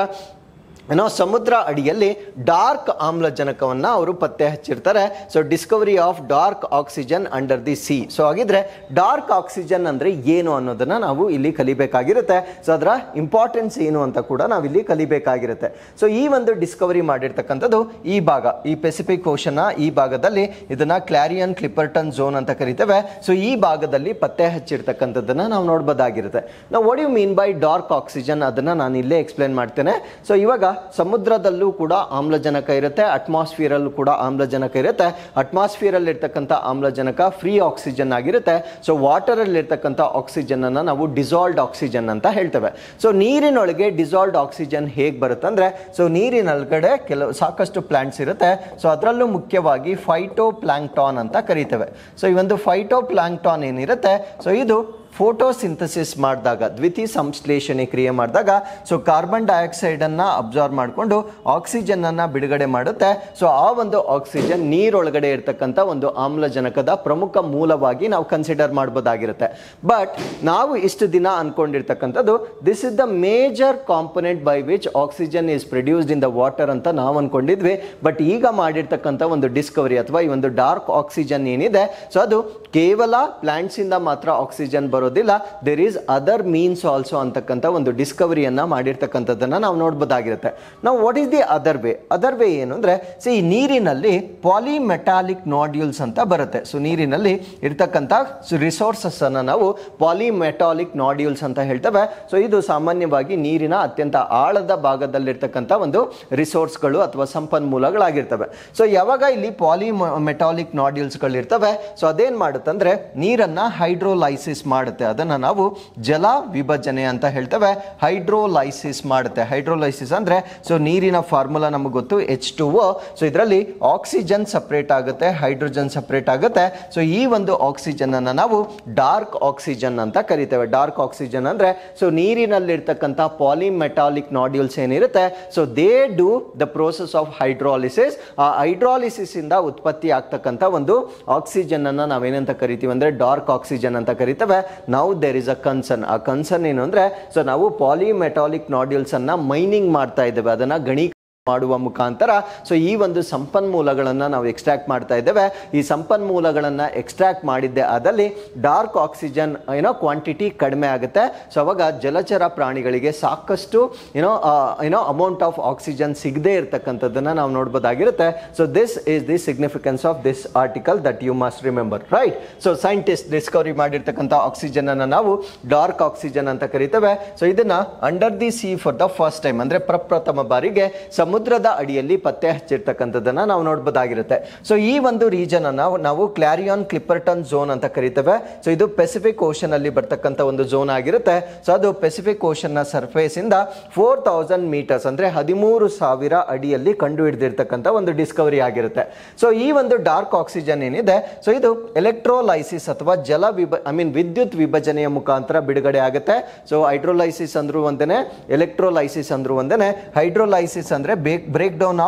ಸಮುದ್ರ ಅಡಿಯಲ್ಲಿ ಡಾರ್ಕ್ ಆಮ್ಲಜನಕವನ್ನ ಅವರು ಪತ್ತೆ ಹಚ್ಚಿರ್ತಾರೆ. So discovery of dark oxygen under the sea. So ಹಾಗಿದ್ರೆ ಡಾರ್ಕ್ ಆಕ್ಸಿಜನ್ ಅಂದ್ರೆ ಏನು ಅನ್ನೋದನ್ನ ನಾವು ಇಲ್ಲಿ ಕಲಿಬೇಕಾಗಿರುತ್ತೆ. ಸೊ ಅದರ ಇಂಪಾರ್ಟೆನ್ಸ್ ಏನು ಅಂತ ಕೂಡ ನಾವು ಇಲ್ಲಿ ಕಲಿಬೇಕಾಗಿರುತ್ತೆ. ಸೊ ಈ ಒಂದು ಡಿಸ್ಕವರಿ ಮಾಡಿರ್ತಕ್ಕಂಥದ್ದು ಈ ಭಾಗ, ಈ ಪೆಸಿಫಿಕ್ ಓಷನ್ ಈ ಭಾಗದಲ್ಲಿ ಇದನ್ನ ಕ್ಲಾರಿಯನ್ ಕ್ಲಿಪರ್ಟನ್ ಝೋನ್ ಅಂತ ಕರಿತೇವೆ. ಸೊ ಈ ಭಾಗದಲ್ಲಿ ಪತ್ತೆ ಹಚ್ಚಿರ್ತಕ್ಕಂಥದ್ದನ್ನ ನಾವು ನೋಡಬಹುದಾಗಿರುತ್ತೆ. ನಾವು what you mean by dark oxygen ಅದನ್ನ ನಾನು ಇಲ್ಲೇ ಎಕ್ಸ್ಪ್ಲೇನ್ ಮಾಡ್ತೇನೆ. ಸೊ ಇವಾಗ ಸಮುದ್ರದಲ್ಲೂ ಕೂಡ ಆಮ್ಲಜನಕ ಇರುತ್ತೆ, ಅಟ್ಮಾಸ್ಫಿಯರ್ ಅಲ್ಲೂ ಕೂಡ ಆಮ್ಲಜನಕ ಇರುತ್ತೆ. ಅಟ್ಮಾಸ್ಫಿಯರ್ ಅಲ್ಲಿ ಇರ್ತಕ್ಕಂಥ ಆಮ್ಲಜನಕ ಫ್ರೀ ಆಕ್ಸಿಜನ್ ಆಗಿರುತ್ತೆ. ಸೊ ವಾಟರ್ ಅಲ್ಲಿ ಇರ್ತಕ್ಕಂಥ ಆಕ್ಸಿಜನ್ ಅನ್ನ ನಾವು ಡಿಸಾಲ್ವ್ಡ್ ಆಕ್ಸಿಜನ್ ಅಂತ ಹೇಳ್ತೇವೆ. ಸೊ ನೀರಿನೊಳಗೆ ಡಿಸಾಲ್ವ್ಡ್ ಆಕ್ಸಿಜನ್ ಹೇಗೆ ಬರುತ್ತೆ ಅಂದ್ರೆ, ಸೊ ನೀರಿನೊಳಗಡೆ ಸಾಕಷ್ಟು ಪ್ಲಾಂಟ್ಸ್ ಇರುತ್ತೆ. ಸೊ ಅದರಲ್ಲೂ ಮುಖ್ಯವಾಗಿ ಫೈಟೋ ಪ್ಲಾಂಕ್ಟಾನ್ ಅಂತ ಕರಿತೇವೆ. ಸೊ ಈ ಒಂದು ಫೈಟೋ ಪ್ಲಾಂಕ್ಟಾನ್ ಏನಿರುತ್ತೆ, ಸೊ ಇದು ಫೋಟೋಸಿಂಥಸಿಸ್ ಮಾಡಿದಾಗ, ದ್ವಿತೀಯ ಸಂಶ್ಲೇಷಣೆ ಕ್ರಿಯೆ ಮಾಡಿದಾಗ ಸೊ ಕಾರ್ಬನ್ ಡೈಆಕ್ಸೈಡ್ ಅನ್ನ ಅಬ್ಸಾರ್ವ್ ಮಾಡಿಕೊಂಡು ಆಕ್ಸಿಜನ್ ಅನ್ನ ಬಿಡುಗಡೆ ಮಾಡುತ್ತೆ. ಸೊ ಆ ಒಂದು ಆಕ್ಸಿಜನ್ ನೀರೊಳಗಡೆ ಇರ್ತಕ್ಕಂಥ ಒಂದು ಆಮ್ಲಜನಕದ ಪ್ರಮುಖ ಮೂಲವಾಗಿ ನಾವು ಕನ್ಸಿಡರ್ ಮಾಡಬಹುದಾಗಿರುತ್ತೆ. ಬಟ್ ನಾವು ಇಷ್ಟು ದಿನ ಅನ್ಕೊಂಡಿರ್ತಕ್ಕಂಥದ್ದು this is the major component by which oxygen is produced in the water ಅಂತ ನಾವು ಅನ್ಕೊಂಡಿದ್ವಿ. ಬಟ್ ಈಗ ಮಾಡಿರ್ತಕ್ಕಂಥ ಒಂದು ಡಿಸ್ಕವರಿ ಅಥವಾ ಈ ಒಂದು ಡಾರ್ಕ್ ಆಕ್ಸಿಜನ್ ಏನಿದೆ, ಸೊ ಅದು ಕೇವಲ ಪ್ಲಾಂಟ್ಸ್ ಇಂದ ಮಾತ್ರ ಆಕ್ಸಿಜನ್ ಬರೋದಿಲ್ಲ, there is other means also ಅಂತಕ್ಕಂಥ ಒಂದು ಡಿಸ್ಕವರಿಯನ್ನ ಮಾಡಿರ್ತಕ್ಕಂಥದ್ದನ್ನ ನಾವು ನೋಡ್ಬೋದಾಗಿರುತ್ತೆ. ನಾವು what is the other way? Other way ಏನು ಅಂದ್ರೆ, ಸೊ ಈ ನೀರಿನಲ್ಲಿ ಪಾಲಿಮೆಟಾಲಿಕ್ ನಾಡ್ಯೂಲ್ಸ್ ಅಂತ ಬರುತ್ತೆ. ಸೊ ನೀರಿನಲ್ಲಿ ಇರ್ತಕ್ಕಂಥ ರಿಸೋರ್ಸಸ್ ಅನ್ನ ನಾವು ಪಾಲಿಮೆಟಾಲಿಕ್ ನಾಡ್ಯೂಲ್ಸ್ ಅಂತ ಹೇಳ್ತೇವೆ. ಸೊ ಇದು ಸಾಮಾನ್ಯವಾಗಿ ನೀರಿನ ಅತ್ಯಂತ ಆಳದ ಭಾಗದಲ್ಲಿರ್ತಕ್ಕಂಥ ಒಂದು ರಿಸೋರ್ಸ್ಗಳು ಅಥವಾ ಸಂಪನ್ಮೂಲಗಳಾಗಿರ್ತವೆ. ಸೊ ಯಾವಾಗ ಇಲ್ಲಿ ಪಾಲಿಮೆಟಾಲಿಕ್ ನಾಡ್ಯೂಲ್ಸ್ಗಳು ಇರ್ತವೆ, ಸೊ ಅದೇನ್ ಮಾಡುತ್ತಂದ್ರೆ ನೀರನ್ನ ಹೈಡ್ರೋಲೈಸಿಸ್ ಮಾಡುತ್ತೆ. ಅದನ್ನ ನಾವು ಜಲ ವಿಭಜನೆ ಅಂತ ಹೇಳ್ತೇವೆ. ಹೈಡ್ರೋಲೈಸಿಸ್ ಮಾಡುತ್ತೆ. ಹೈಡ್ರೋಲೈಸಿಸ್ ಅಂದ್ರೆ, ಸೊ ನೀರಿನ ಫಾರ್ಮುಲಾ ನಮಗೆ ಗೊತ್ತು, H2O. ಸೊ ಇದರಲ್ಲಿ ಆಕ್ಸಿಜನ್ ಸಪರೇಟ್ ಆಗುತ್ತೆ, ಹೈಡ್ರೋಜನ್ ಸಪರೇಟ್ ಆಗುತ್ತೆ. ಸೊ ಈ ಒಂದು ಆಕ್ಸಿಜನ್ ಅನ್ನ ನಾವು ಡಾರ್ಕ್ ಆಕ್ಸಿಜನ್ ಅಂತ ಕರಿತೇವೆ. ಡಾರ್ಕ್ ಆಕ್ಸಿಜನ್ ಅಂದ್ರೆ, ಸೊ ನೀರಿನಲ್ಲಿರ್ತಕ್ಕಂಥ ಪಾಲಿಮೆಟಾಲಿಕ್ ನಾಡ್ಯೂಲ್ಸ್ ಏನಿರುತ್ತೆ, so they do the process of hydrolysis. ಆ ಹೈಡ್ರಾಲಿಸಿಸ್ ಇಂದ ಉತ್ಪತ್ತಿ ಆಗ್ತಕ್ಕಂಥ ಒಂದು ಆಕ್ಸಿಜನ್ ಅನ್ನ ನಾವೇನಂತ ಕರಿತೀವಿ ಅಂದ್ರೆ ಡಾರ್ಕ್ ಆಕ್ಸಿಜನ್ ಅಂತ ಕರಿತೇವೆ. Now there is a concern. ಆ ಕನ್ಸರ್ನ್ ಏನು ಅಂದ್ರೆ, ಸೊ ನಾವು ಪಾಲಿಮೆಟಾಲಿಕ್ ನಾಡ್ಯೂಲ್ಸ್ ಅನ್ನ ಮೈನಿಂಗ್ ಮಾಡ್ತಾ ಇದ್ದೇವೆ, ಅದನ್ನ ಗಣಿ ಮಾಡುವ ಮುಖಾಂತರ ಸೊ ಈ ಒಂದು ಸಂಪನ್ಮೂಲಗಳನ್ನು ನಾವು ಎಕ್ಸ್ಟ್ರಾಕ್ಟ್ ಮಾಡ್ತಾ ಇದ್ದೇವೆ. ಈ ಸಂಪನ್ಮೂಲಗಳನ್ನು ಎಕ್ಸ್ಟ್ರಾಕ್ಟ್ ಮಾಡಿದ್ದೆ ಆದಲ್ಲಿ ಡಾರ್ಕ್ ಆಕ್ಸಿಜನ್ ಕ್ವಾಂಟಿಟಿ ಕಡಿಮೆ ಆಗುತ್ತೆ. ಸೊ ಅವಾಗ ಜಲಚರ ಪ್ರಾಣಿಗಳಿಗೆ ಸಾಕಷ್ಟು ಅಮೌಂಟ್ ಆಫ್ ಆಕ್ಸಿಜನ್ ಸಿಗದೆ ಇರತಕ್ಕಂಥದ್ದನ್ನ ನಾವು ನೋಡ್ಬೋದಾಗಿರುತ್ತೆ. So this is the significance of this article that you must remember, right? So scientist discovery ಮಾಡಿರ್ತಕ್ಕಂಥ ಆಕ್ಸಿಜನ್ ಅನ್ನ ನಾವು ಡಾರ್ಕ್ ಆಕ್ಸಿಜನ್ ಅಂತ ಕರಿತೇವೆ. ಸೊ ಇದನ್ನ under the sea for the first time ಅಂದ್ರೆ ಪ್ರಪ್ರಥಮ ಬಾರಿಗೆ ಸಮುದ್ರದ ಅಡಿಯಲ್ಲಿ ಪತ್ತೆ ಹಚ್ಚಿರ್ತಕ್ಕಂಥದ್ದನ್ನ ನಾವು ನೋಡಬಹುದಾಗಿರುತ್ತೆ. ಸೊ ಈ ಒಂದು ರೀಜನ್ ಅನ್ನ ನಾವು ಕ್ಲಾರಿಯಾನ್ ಕ್ಲಿಪರ್ಟನ್ ಝೋನ್ ಅಂತ ಕರಿತೇವೆ. ಸೊ ಇದು ಪೆಸಿಫಿಕ್ ಓಷನ್ ಅಲ್ಲಿ ಬರ್ತಕ್ಕಂಥ ಒಂದು ಝೋನ್ ಆಗಿರುತ್ತೆ. ಸೊ ಅದು ಪೆಸಿಫಿಕ್ ಓಷನ್ ನ ಸರ್ಫೇಸ್ ಇಂದ 4000 ಮೀಟರ್ಸ್ ಅಂದ್ರೆ 13,000 ಅಡಿಯಲ್ಲಿ ಕಂಡು ಹಿಡಿದಿರ್ತಕ್ಕಂಥ ಒಂದು ಡಿಸ್ಕವರಿ ಆಗಿರುತ್ತೆ. ಸೊ ಈ ಒಂದು ಡಾರ್ಕ್ ಆಕ್ಸಿಜನ್ ಏನಿದೆ, ಸೊ ಇದು ಎಲೆಕ್ಟ್ರೋಲೈಸಿಸ್ ಅಥವಾ ವಿದ್ಯುತ್ ವಿಭಜನೆಯ ಮುಖಾಂತರ ಬಿಡುಗಡೆ ಆಗುತ್ತೆ. ಸೊ ಹೈಡ್ರೋಲೈಸಿಸ್ ಅಂದ್ರೂ ಒಂದೇನೆ, ಎಲೆಕ್ಟ್ರೋಲೈಸಿಸ್ ಅಂದ್ರೂ ಒಂದೇನೆ. ಹೈಡ್ರೋಲೈಸಿಸ್ ಅಂದ್ರೆ break down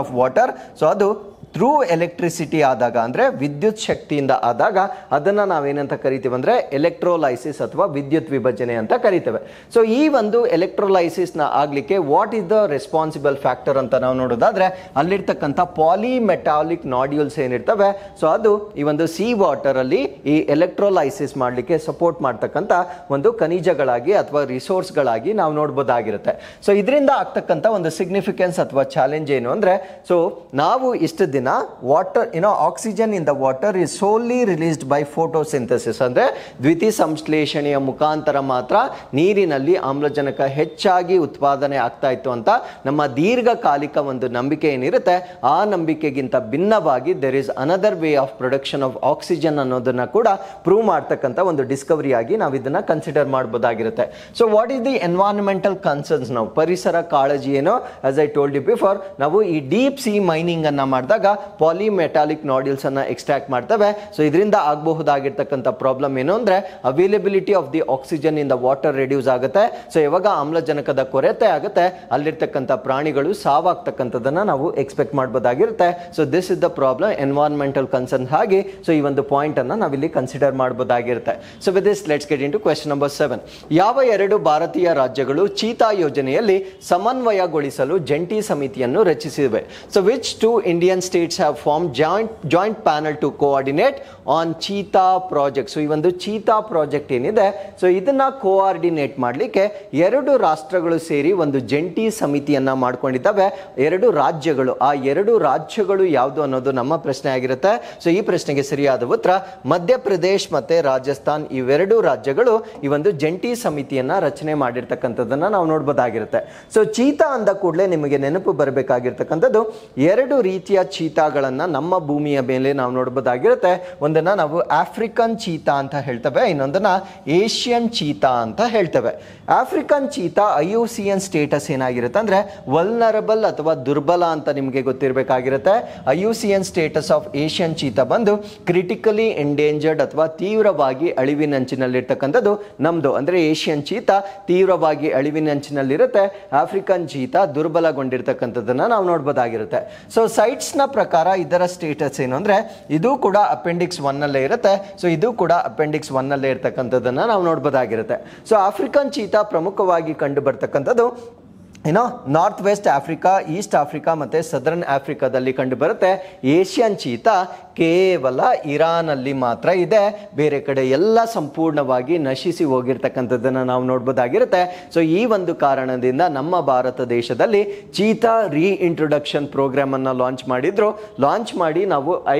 of water. So ಅದು ಥ್ರೂ ಎಲೆಕ್ಟ್ರಿಸಿಟಿ ಆದಾಗ ಅಂದ್ರೆ ವಿದ್ಯುತ್ ಶಕ್ತಿಯಿಂದ ಆದಾಗ ಅದನ್ನ ನಾವೇನಂತ ಕರಿತೀವಿ ಅಂದ್ರೆ ಎಲೆಕ್ಟ್ರೋಲೈಸಿಸ್ ಅಥವಾ ವಿದ್ಯುತ್ ವಿಭಜನೆ ಅಂತ ಕರಿತೇವೆ. ಸೊ ಈ ಒಂದು ಎಲೆಕ್ಟ್ರೋಲೈಸಿಸ್ ನ ಆಗ್ಲಿಕ್ಕೆ what is the responsible factor ಅಂತ ನಾವು ನೋಡೋದಾದ್ರೆ, ಅಲ್ಲಿರ್ತಕ್ಕಂಥ ಪಾಲಿಮೆಟಾಲಿಕ್ ನಾಡ್ಯೂಲ್ಸ್ ಏನಿರ್ತವೆ, ಸೊ ಅದು ಈ ಒಂದು ಸಿ ವಾಟರ್ ಅಲ್ಲಿ ಈ ಎಲೆಕ್ಟ್ರೋಲೈಸಿಸ್ ಮಾಡಲಿಕ್ಕೆ ಸಪೋರ್ಟ್ ಮಾಡ್ತಕ್ಕಂಥ ಒಂದು ಖನಿಜಗಳಾಗಿ ಅಥವಾ ರಿಸೋರ್ಸ್ಗಳಾಗಿ ನಾವು ನೋಡ್ಬೋದಾಗಿರುತ್ತೆ. ಸೊ ಇದರಿಂದ ಆಗ್ತಕ್ಕಂಥ ಒಂದು ಸಿಗ್ನಿಫಿಕೆನ್ಸ್ ಅಥವಾ ಚಾಲೆಂಜ್ ಏನು ಅಂದ್ರೆ, ಸೊ ನಾವು ಇಷ್ಟು ದಿನ water oxygen in the water is solely released by photosynthesis ಅಂದ್ರೆ ದ್ವಿತೀಯ ಸಂಶ್ಲೇಷಣೆಯ ಮುಖಾಂತರ ಮಾತ್ರ ನೀರಿನಲ್ಲಿ ಆಮ್ಲಜನಕ ಹೆಚ್ಚಾಗಿ ಉತ್ಪಾದನೆ ಆಗ್ತಾ ಇತ್ತು ಅಂತ ನಮ್ಮ ದೀರ್ಘಕಾಲಿಕ ಒಂದು ನಂಬಿಕೆ ಏನಿರುತ್ತೆ, ಆ ನಂಬಿಕೆಗಿಂತ ಭಿನ್ನವಾಗಿ there is another way of production of oxygen ಅನ್ನೋದನ್ನ ಕೂಡ ಪ್ರೂವ್ ಮಾಡ್ತಕ್ಕಂಥ ಒಂದು ಡಿಸ್ಕವರಿ ಆಗಿ ನಾವು ಇದನ್ನ ಕನ್ಸಿಡರ್ ಮಾಡಬಹುದಾಗಿರುತ್ತೆ. So what is the environmental concerns? ನಾವು ಪರಿಸರ ಕಾಳಜಿ ಏನೋ, as I told you before, ನಾವು ಈ ಡೀಪ್ ಸಿ ಮೈನಿಂಗ್ ಅನ್ನ ಮಾಡಿದಾಗ ಪಾಲಿಮೆಟಾಲಿಕ್ ನಾಡ್ಯೂಲ್ಸ್ ಅನ್ನ ಎಕ್ಸ್ಟ್ರಾಕ್ಟ್ ಮಾಡ್ತೇವೆ. ಸೊ ಇದರಿಂದ ಆಗಬಹುದಾಗಿರ್ತಕ್ಕಂಥ ಪ್ರಾಬ್ಲಮ್ ಏನು ಅಂದ್ರೆ, availability of the oxygen in the water reduce ಆಗುತ್ತೆ. ಸೊ ಯಾವಾಗ ಆಮ್ಲಜನಕದ ಕೊರತೆ ಆಗುತ್ತೆ, ಅಲ್ಲಿರ್ತಕ್ಕಂಥ ಪ್ರಾಣಿಗಳು ಸಾವಾಗ್ತಕ್ಕಂಥದ್ದನ್ನ ನಾವು ಎಕ್ಸ್ಪೆಕ್ಟ್ ಮಾಡಬಹುದಾಗಿರುತ್ತೆ. So this is the problem, environmental concern ಆಗಿ ಸೊ ಈ ಒಂದು ಪಾಯಿಂಟ್ ಅನ್ನ ನಾವಿಲ್ಲಿ ಕನ್ಸಿಡರ್ ಮಾಡಬಹುದಾಗಿರುತ್ತೆ. So with this let's get into question number 7. ಯಾವ ಎರಡು ಭಾರತೀಯ ರಾಜ್ಯಗಳು ಚೀತಾ ಯೋಜನೆಯಲ್ಲಿ ಸಮನ್ವಯಗೊಳಿಸಲು ಜಂಟಿ ಸಮಿತಿಯನ್ನು ರಚಿಸಿವೆ? So which two Indian state states have formed joint panel to coordinate on cheetah project. So ಈ ಒಂದು ಚೀತಾ ಪ್ರಾಜೆಕ್ಟ್ ಏನಿದೆ, ಸೊ ಇದನ್ನ ಕೋಆರ್ಡಿನೇಟ್ ಮಾಡಲಿಕ್ಕೆ 2 ರಾಷ್ಟ್ರಗಳು ಸೇರಿ ಒಂದು ಜಂಟಿ ಸಮಿತಿಯನ್ನ ಮಾಡ್ಕೊಂಡಿದ್ದಾವೆ, 2 ರಾಜ್ಯಗಳು. ಆ 2 ರಾಜ್ಯಗಳು ಯಾವುದು ಅನ್ನೋದು ನಮ್ಮ ಪ್ರಶ್ನೆ ಆಗಿರುತ್ತೆ. ಸೊ ಈ ಪ್ರಶ್ನೆಗೆ ಸರಿಯಾದ ಉತ್ತರ ಮಧ್ಯಪ್ರದೇಶ್ ಮತ್ತೆ ರಾಜಸ್ಥಾನ್. ಇವೆರಡು ರಾಜ್ಯಗಳು ಈ ಒಂದು ಜಂಟಿ ಸಮಿತಿಯನ್ನ ರಚನೆ ಮಾಡಿರ್ತಕ್ಕಂಥದ್ದನ್ನ ನಾವು ನೋಡ್ಬೋದಾಗಿರುತ್ತೆ. ಸೊ ಚೀತಾ ಅಂದ ಕೂಡಲೇ ನಿಮಗೆ ನೆನಪು ಬರಬೇಕಾಗಿರ್ತಕ್ಕಂಥದ್ದು 2 ರೀತಿಯ ಚೀತಾಗಳನ್ನ ನಮ್ಮ ಭೂಮಿಯ ಮೇಲೆ ನಾವು ನೋಡ್ಬೋದಾಗಿರುತ್ತೆ. ಒಂದನ್ನ ನಾವು ಆಫ್ರಿಕನ್ ಚೀತಾ ಅಂತ ಹೇಳ್ತೇವೆ, ಇನ್ನೊಂದನ್ನ ಏಷ್ಯನ್ ಚೀತಾ ಅಂತ ಹೇಳ್ತೇವೆ. ಆಫ್ರಿಕನ್ ಚೀತಾ IUCN ಸ್ಟೇಟಸ್ ಏನಾಗಿರುತ್ತೆ ಅಂದ್ರೆ ವಲ್ನರಬಲ್ ಅಥವಾ ದುರ್ಬಲ ಅಂತ ನಿಮಗೆ ಗೊತ್ತಿರಬೇಕಾಗಿರುತ್ತೆ. IUCN status of Asian cheetah ಬಂದು ಕ್ರಿಟಿಕಲಿ ಎಂಡೇಂಜರ್ಡ್ ಅಥವಾ ತೀವ್ರವಾಗಿ ಅಳಿವಿನಂಚಿನಲ್ಲಿರ್ತಕ್ಕಂಥದ್ದು ನಮ್ದು. ಅಂದ್ರೆ ಏಷ್ಯನ್ ಚೀತಾ ತೀವ್ರವಾಗಿ ಅಳಿವಿನಂಚಿನಲ್ಲಿರುತ್ತೆ, ಆಫ್ರಿಕನ್ ಚೀತಾ ದುರ್ಬಲಗೊಂಡಿರ್ತಕ್ಕಂಥದ್ದನ್ನ ನಾವು ನೋಡ್ಬೋದಾಗಿರುತ್ತೆ. ಸೊ ಸೈಟ್ಸ್ ನ ಪ್ರಕಾರ ಇದರ ಸ್ಟೇಟಸ್ ಏನು ಅಂದ್ರೆ ಇದು ಕೂಡ ಅಪೆಂಡಿಕ್ಸ್ 1 ಅಲ್ಲೇ ಇರುತ್ತೆ. ಸೊ ಇದು ಕೂಡ ಅಪೆಂಡಿಕ್ಸ್ 1 ಅಲ್ಲೇ ಇರ್ತಕ್ಕಂಥದ್ದನ್ನ ನಾವು ನೋಡ್ಬೋದಾಗಿರುತ್ತೆ. ಸೊ ಆಫ್ರಿಕನ್ ಚೀತಾ ಪ್ರಮುಖವಾಗಿ ಕಂಡು ಬರ್ತಕ್ಕಂಥದ್ದು north west Africa, east Africa ಮತ್ತೆ ಸದರ್ನ್ ಆಫ್ರಿಕಾದಲ್ಲಿ ಕಂಡು ಬರುತ್ತೆ. ಏಷ್ಯನ್ ಚೀತಾ ಕೇವಲ ಇರಾನ್ ಅಲ್ಲಿ ಮಾತ್ರ ಇದೆ, ಬೇರೆ ಕಡೆ ಎಲ್ಲ ಸಂಪೂರ್ಣವಾಗಿ ನಶಿಸಿ ಹೋಗಿರ್ತಕ್ಕಂಥದ್ದನ್ನ ನಾವು ನೋಡ್ಬೋದಾಗಿರುತ್ತೆ. ಸೊ ಈ ಒಂದು ಕಾರಣದಿಂದ ನಮ್ಮ ಭಾರತ ದೇಶದಲ್ಲಿ ಚೀತಾ ರೀಇಂಟ್ರೊಡಕ್ಷನ್ ಪ್ರೋಗ್ರಾಮ್ ಅನ್ನ ಲಾಂಚ್ ಮಾಡಿ ನಾವು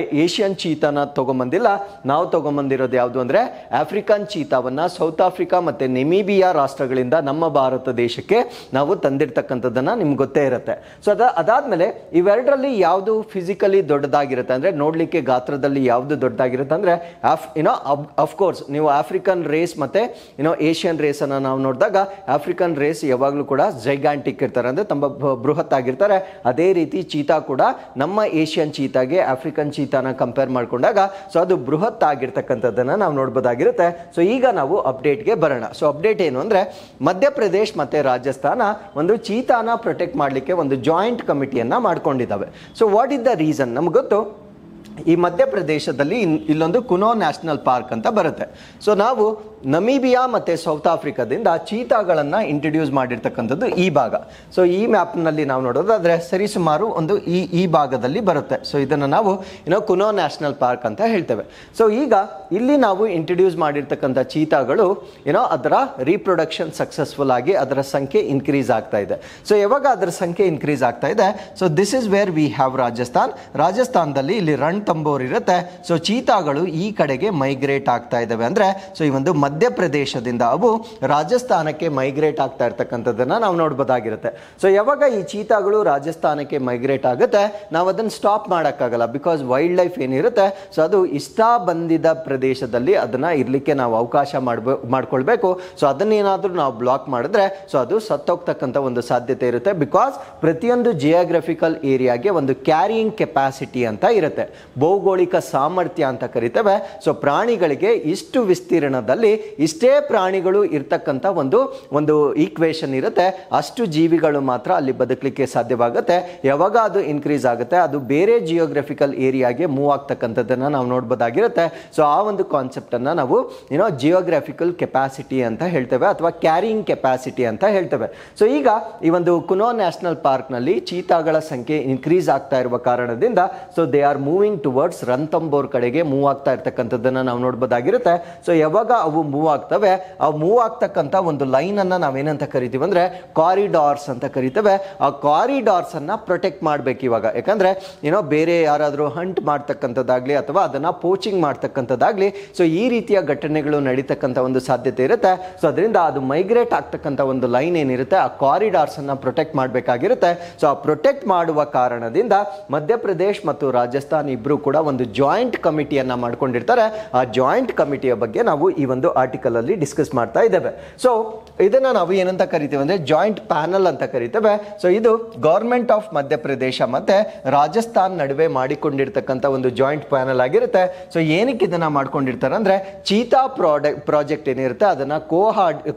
ಏಷ್ಯನ್ ಚೀತಾನ ತಗೊಂಬಂದಿಲ್ಲ. ನಾವು ತಗೊಂಬಂದಿರೋದು ಯಾವುದು ಅಂದ್ರೆ ಆಫ್ರಿಕನ್ ಚೀತಾವನ್ನ ಸೌತ್ ಆಫ್ರಿಕಾ ಮತ್ತೆ ನೆಮೀಬಿಯಾ ರಾಷ್ಟ್ರಗಳಿಂದ ನಮ್ಮ ಭಾರತ ದೇಶಕ್ಕೆ ನಾವು ತಂದಿರ್ತಕ್ಕಂಥದ್ದನ್ನ ನಿಮ್ಗೆ ಗೊತ್ತೇ ಇರುತ್ತೆ. ಸೊ ಅದಾದ್ಮೇಲೆ ಇವೆರಡರಲ್ಲಿ ಯಾವುದು ಫಿಸಿಕಲಿ ದೊಡ್ಡದಾಗಿರುತ್ತೆ ಅಂದ್ರೆ ನೋಡ್ಲಿಕ್ಕೆ ಗಾತ್ರದಲ್ಲಿ ಯಾವುದು ದೊಡ್ಡದಾಗಿರುತ್ತೆ ಅಂದ್ರೆ ಅಫ್ಕೋರ್ಸ್ ನೀವು ಆಫ್ರಿಕನ್ ರೇಸ್ ಮತ್ತೆ ಏಷ್ಯನ್ ರೇಸ್ ಅನ್ನ ನಾವು ನೋಡಿದಾಗ ಆಫ್ರಿಕನ್ ರೇಸ್ ಯಾವಾಗಲೂ ಕೂಡ ಜೈಗಾಂಟಿಕ್ ಇರ್ತಾರೆ, ಅಂದ್ರೆ ತುಂಬಾ ಬೃಹತ್ ಆಗಿರ್ತಾರೆ. ಅದೇ ರೀತಿ ಚೀತಾ ಕೂಡ ನಮ್ಮ ಏಷ್ಯನ್ ಚೀತಾಗೆ ಆಫ್ರಿಕನ್ ಚೀತಾನ ಕಂಪೇರ್ ಮಾಡ್ಕೊಂಡಾಗ ಸೊ ಅದು ಬೃಹತ್ ಆಗಿರ್ತಕ್ಕಂಥದ್ದನ್ನ ನಾವು ನೋಡ್ಬೋದಾಗಿರುತ್ತೆ. ಸೊ ಈಗ ನಾವು ಅಪ್ಡೇಟ್ಗೆ ಬರೋಣ. ಸೊ ಅಪ್ಡೇಟ್ ಏನು ಅಂದ್ರೆ ಮಧ್ಯಪ್ರದೇಶ್ ಮತ್ತೆ ರಾಜಸ್ಥಾನ ಒಂದು ಚೀತಾನ ಪ್ರೊಟೆಕ್ಟ್ ಮಾಡಲಿಕ್ಕೆ ಒಂದು ಜಾಯಿಂಟ್ ಕಮಿಟಿಯನ್ನ ಮಾಡ್ಕೊಂಡಿದ್ದಾವೆ. So what is the reason? ನಮ್ಗೆ ಗೊತ್ತು, ಈ ಮಧ್ಯಪ್ರದೇಶದಲ್ಲಿ ಇಲ್ಲೊಂದು ಕುನೋ ನ್ಯಾಷನಲ್ ಪಾರ್ಕ್ ಅಂತ ಬರುತ್ತೆ. ಸೊ ನಾವು ನಮೀಬಿಯಾ ಮತ್ತೆ ಸೌತ್ ಆಫ್ರಿಕಾದಿಂದ ಚೀತಾಗಳನ್ನ ಇಂಟ್ರೊಡ್ಯೂಸ್ ಮಾಡಿರ್ತಕ್ಕಂಥದ್ದು ಈ ಭಾಗ. ಸೊ ಈ ಮ್ಯಾಪ್ ನಲ್ಲಿ ನಾವು ನೋಡೋದಾದ್ರೆ ಸರಿಸುಮಾರು ಒಂದು ಈ ಭಾಗದಲ್ಲಿ ಬರುತ್ತೆ. ಸೊ ಇದನ್ನ ನಾವು ಕುನೋ ನ್ಯಾಷನಲ್ ಪಾರ್ಕ್ ಅಂತ ಹೇಳ್ತೇವೆ. ಸೊ ಈಗ ಇಲ್ಲಿ ನಾವು ಇಂಟ್ರೊಡ್ಯೂಸ್ ಮಾಡಿರ್ತಕ್ಕಂಥ ಚೀತಾಗಳು ಅದರ ರೀಪ್ರೊಡಕ್ಷನ್ ಸಕ್ಸಸ್ಫುಲ್ ಆಗಿ ಅದರ ಸಂಖ್ಯೆ ಇನ್ಕ್ರೀಸ್ ಆಗ್ತಾ ಇದೆ. ಸೊ ಯಾವಾಗ ಅದರ ಸಂಖ್ಯೆ ಇನ್ಕ್ರೀಸ್ ಆಗ್ತಾ ಇದೆ, so this is where we have ರಾಜಸ್ಥಾನದಲ್ಲಿ ಇಲ್ಲಿ ರಣತಂಬೋರ್ ಇರುತ್ತೆ. ಸೊ ಚೀತಾಗಳು ಈ ಕಡೆಗೆ ಮೈಗ್ರೇಟ್ ಆಗ್ತಾ ಇದ್ದಾವೆ. ಅಂದ್ರೆ ಸೊ ಈ ಒಂದು ಮಧ್ಯಪ್ರದೇಶದಿಂದ ಅವು ರಾಜಸ್ಥಾನಕ್ಕೆ ಮೈಗ್ರೇಟ್ ಆಗ್ತಾ ಇರ್ತಕ್ಕಂಥದ್ದನ್ನ ನಾವು ನೋಡ್ಬೋದಾಗಿರುತ್ತೆ. ಸೊ ಯಾವಾಗ ಈ ಚೀತಾಗಳು ರಾಜಸ್ಥಾನಕ್ಕೆ ಮೈಗ್ರೇಟ್ ಆಗುತ್ತೆ, ನಾವು ಅದನ್ನ ಸ್ಟಾಪ್ ಮಾಡೋಕ್ಕಾಗಲ್ಲ. ಬಿಕಾಸ್ ವೈಲ್ಡ್ ಲೈಫ್ ಏನಿರುತ್ತೆ ಸೊ ಅದು ಇಷ್ಟ ಬಂದಿದ್ದ ಪ್ರದೇಶದಲ್ಲಿ ಅದನ್ನ ಇರ್ಲಿಕ್ಕೆ ನಾವು ಅವಕಾಶ ಮಾಡ್ಕೊಳ್ಬೇಕು. ಸೊ ಅದನ್ನೇನಾದ್ರೂ ನಾವು ಬ್ಲಾಕ್ ಮಾಡಿದ್ರೆ ಸೊ ಅದು ಸತ್ತೋಗ್ತಕ್ಕಂಥ ಒಂದು ಸಾಧ್ಯತೆ ಇರುತ್ತೆ. ಬಿಕಾಸ್ ಪ್ರತಿಯೊಂದು ಜಿಯೋಗ್ರಫಿಕಲ್ ಏರಿಯಾಗೆ ಒಂದು ಕ್ಯಾರಿಯಿಂಗ್ ಕೆಪಾಸಿಟಿ ಅಂತ ಇರುತ್ತೆ, ಭೌಗೋಳಿಕ ಸಾಮರ್ಥ್ಯ ಅಂತ ಕರಿತೇವೆ. ಸೊ ಪ್ರಾಣಿಗಳಿಗೆ ಇಷ್ಟು ವಿಸ್ತೀರ್ಣದಲ್ಲಿ ಇಷ್ಟೇ ಪ್ರಾಣಿಗಳು ಇರ್ತಕ್ಕಂಥ ಒಂದು ಈಕ್ವೇಶನ್ ಇರುತ್ತೆ, ಅಷ್ಟು ಜೀವಿಗಳು ಮಾತ್ರ ಅಲ್ಲಿ ಬದುಕಲಿಕ್ಕೆ ಸಾಧ್ಯವಾಗುತ್ತೆ. ಯಾವಾಗ ಅದು ಇನ್ಕ್ರೀಸ್ ಆಗುತ್ತೆ, ಅದು ಬೇರೆ ಜಿಯೋಗ್ರಫಿಕಲ್ ಏರಿಯಾಗೆ ಮೂವ್ ಆಗ್ತಕ್ಕಂಥದ್ದನ್ನ ನಾವು ನೋಡ್ಬೋದಾಗಿರುತ್ತೆ. ಸೊ ಆ ಒಂದು ಕಾನ್ಸೆಪ್ಟ್ ಅನ್ನ ನಾವು ಜಿಯೋಗ್ರಫಿಕಲ್ ಕೆಪಾಸಿಟಿ ಅಂತ ಹೇಳ್ತೇವೆ ಅಥವಾ ಕ್ಯಾರಿಯಿಂಗ್ ಕೆಪಾಸಿಟಿ ಅಂತ ಹೇಳ್ತೇವೆ. ಸೊ ಈಗ ಈ ಒಂದು ಕುನೋ ನ್ಯಾಷನಲ್ ಪಾರ್ಕ್ ನಲ್ಲಿ ಚೀತಾಗಳ ಸಂಖ್ಯೆ ಇನ್ಕ್ರೀಸ್ ಆಗ್ತಾ ಇರುವ ಕಾರಣದಿಂದ so they are moving towards Ranthambore ಕಡೆಗೆ ಮೂವ್ ಆಗ್ತಾ ಇರ್ತಕ್ಕಂಥದ್ದನ್ನ ನಾವು ನೋಡ್ಬೋದಾಗಿರುತ್ತೆ. ಸೊ ಯಾವಾಗ ಅವು ಮೂವ್ ಆಗ್ತವೆ, ಅವು ಮೂವ್ ಆಗ್ತಕ್ಕಂಥ ಒಂದು ಲೈನ್ ಅನ್ನ ನಾವೇನಂತ ಕರಿತೀವಿ ಅಂದ್ರೆ ಕಾರಿಡಾರ್ಸ್ ಅಂತ ಕರಿತೇವೆ. ಆ ಕಾರಿಡಾರ್ಸ್ ಅನ್ನ ಪ್ರೊಟೆಕ್ಟ್ ಮಾಡ್ಬೇಕು ಇವಾಗ. ಯಾಕಂದ್ರೆ ಬೇರೆ ಯಾರಾದ್ರೂ ಹಂಟ್ ಮಾಡ್ತಕ್ಕಂಥದ್ದಾಗ್ಲಿ ಅಥವಾ ಅದನ್ನ ಪೋಚಿಂಗ್ ಮಾಡ್ತಕ್ಕಂಥದ್ದಾಗ್ಲಿ ಸೊ ಈ ರೀತಿಯ ಘಟನೆಗಳು ನಡೀತಕ್ಕಂಥ ಒಂದು ಸಾಧ್ಯತೆ ಇರುತ್ತೆ. ಸೊ ಅದರಿಂದ ಅದು ಮೈಗ್ರೇಟ್ ಆಗ್ತಕ್ಕಂಥ ಒಂದು ಲೈನ್ ಏನಿರುತ್ತೆ ಆ ಕಾರಿಡಾರ್ಸ್ ಅನ್ನ ಪ್ರೊಟೆಕ್ಟ್ ಮಾಡಬೇಕಾಗಿರುತ್ತೆ. ಸೊ ಆ ಪ್ರೊಟೆಕ್ಟ್ ಮಾಡುವ ಕಾರಣದಿಂದ ಮಧ್ಯಪ್ರದೇಶ್ ಮತ್ತು ರಾಜಸ್ಥಾನ್ ಇಬ್ರು ಕೂಡ ಒಂದು ಜಾಯಿಂಟ್ ಕಮಿಟಿಯನ್ನ ಮಾಡ್ಕೊಂಡಿರ್ತಾರೆ. ಆ ಜಾಯಿಂಟ್ ಕಮಿಟಿಯ ಬಗ್ಗೆ ನಾವು ಈ ಒಂದು ಆರ್ಟಿಕಲ್ ಅಲ್ಲಿ ಡಿಸ್ಕಸ್ ಮಾಡ್ತಾ ಇದ್ದೇವೆ. ಸೊ ಇದನ್ನ ನಾವು ಏನಂತ ಕರಿತೀವಿ ಅಂದ್ರೆ ಜಾಯಿಂಟ್ ಪ್ಯಾನಲ್ ಅಂತ ಕರಿತೇವೆ. ಸೊ ಇದು ಗವರ್ಮೆಂಟ್ ಆಫ್ ಮಧ್ಯಪ್ರದೇಶ ಮತ್ತೆ ರಾಜಸ್ಥಾನ್ ನಡುವೆ ಮಾಡಿಕೊಂಡಿರ್ತಕ್ಕಂಥ ಒಂದು ಜಾಯಿಂಟ್ ಪ್ಯಾನಲ್ ಆಗಿರುತ್ತೆ. ಸೊ ಏನಕ್ಕೆ ಇದನ್ನ ಮಾಡ್ಕೊಂಡಿರ್ತಾರೆ ಅಂದ್ರೆ ಚೀತಾ ಪ್ರಾಜೆಕ್ಟ್ ಏನಿರುತ್ತೆ ಅದನ್ನ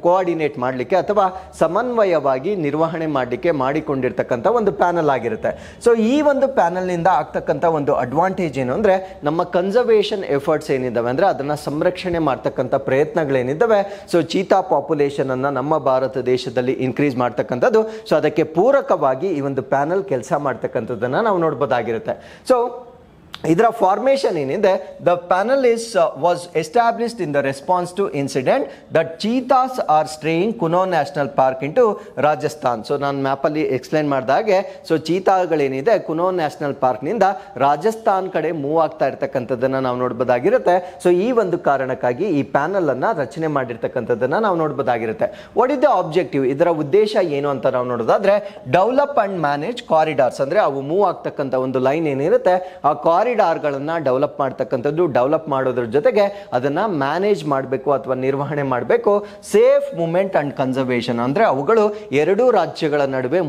ಕೋಆರ್ಡಿನೇಟ್ ಮಾಡಲಿಕ್ಕೆ ಅಥವಾ ಸಮನ್ವಯವಾಗಿ ನಿರ್ವಹಣೆ ಮಾಡಲಿಕ್ಕೆ ಮಾಡಿಕೊಂಡಿರ್ತಕ್ಕಂಥ ಒಂದು ಪ್ಯಾನಲ್ ಆಗಿರುತ್ತೆ. ಸೊ ಈ ಒಂದು ಪ್ಯಾನಲ್ ನಿಂದ ಆಗ್ತಕ್ಕಂಥ ಒಂದು ಅಡ್ವಾಂಟೇಜ್ ಅಡ್ವಾಂಟೇಜ್ ಏನು ಅಂದರೆ ನಮ್ಮ ಕನ್ಸರ್ವೇಷನ್ ಎಫರ್ಟ್ಸ್ ಏನಿದ್ದಾವೆ ಅಂದರೆ ಅದನ್ನು ಸಂರಕ್ಷಣೆ ಮಾಡ್ತಕ್ಕಂಥ ಪ್ರಯತ್ನಗಳೇನಿದ್ದಾವೆ, ಸೊ ಚೀತಾ ಪಾಪ್ಯುಲೇಷನನ್ನು ನಮ್ಮ ಭಾರತ ದೇಶದಲ್ಲಿ ಇನ್ಕ್ರೀಸ್ ಮಾಡ್ತಕ್ಕಂಥದ್ದು, ಸೊ ಅದಕ್ಕೆ ಪೂರಕವಾಗಿ ಈ ಒಂದು ಪ್ಯಾನಲ್ ಕೆಲಸ ಮಾಡ್ತಕ್ಕಂಥದ್ದನ್ನು ನಾವು ನೋಡ್ಬೋದಾಗಿರುತ್ತೆ. ಸೊ ಇದರ ಫಾರ್ಮೇಷನ್ ಏನಿದೆ, the panel was established in the response to incident that cheetahs are straying Kuno national park into Rajasthan. So ನಾನು ಮ್ಯಾಪಲ್ಲಿ ಎಕ್ಸ್ಪ್ಲೈನ್ ಮಾಡಿದಾಗೆ, ಸೊ ಚೀತಾಗಳೇನಿದೆ ಕುನೋ ನ್ಯಾಷನಲ್ ಪಾರ್ಕ್ನಿಂದ ರಾಜಸ್ಥಾನ್ ಕಡೆ ಮೂವ್ ಆಗ್ತಾ ಇರ್ತಕ್ಕಂಥದ್ದನ್ನು ನಾವು ನೋಡ್ಬೋದಾಗಿರುತ್ತೆ. ಸೊ ಈ ಒಂದು ಕಾರಣಕ್ಕಾಗಿ ಈ ಪ್ಯಾನಲ್ ಅನ್ನ ರಚನೆ ಮಾಡಿರ್ತಕ್ಕಂಥದ್ದನ್ನು ನಾವು ನೋಡ್ಬೋದಾಗಿರುತ್ತೆ. ವಾಟ್ ಇಸ್ ದ ಆಬ್ಜೆಕ್ಟಿವ್, ಇದರ ಉದ್ದೇಶ ಏನು ಅಂತ ನಾವು ನೋಡೋದಾದ್ರೆ, ಡೆವಲಪ್ ಅಂಡ್ ಮ್ಯಾನೇಜ್ ಕಾರಿಡಾರ್ಸ್, ಅಂದ್ರೆ ಅವು ಮೂವ್ ಆಗ್ತಕ್ಕಂಥ ಒಂದು ಲೈನ್ ಏನಿರುತ್ತೆ ಆ ಕಾರಿಡಾರ್ಗಳನ್ನು ಡೆವಲಪ್ ಮಾಡ್ತಕ್ಕಂಥದ್ದು, ಡೆವಲಪ್ ಮಾಡೋದ್ರ ಜೊತೆಗೆ ಅದನ್ನು ಮ್ಯಾನೇಜ್ ಮಾಡಬೇಕು ಅಥವಾ ನಿರ್ವಹಣೆ ಮಾಡಬೇಕು. ಸೇಫ್ ಮೂವ್ಮೆಂಟ್ ಅಂಡ್ ಕನ್ಸರ್ವೇಷನ್, ಅಂದರೆ ಅವುಗಳು ಎರಡೂ ರಾಜ್ಯಗಳ ನಡುವೆ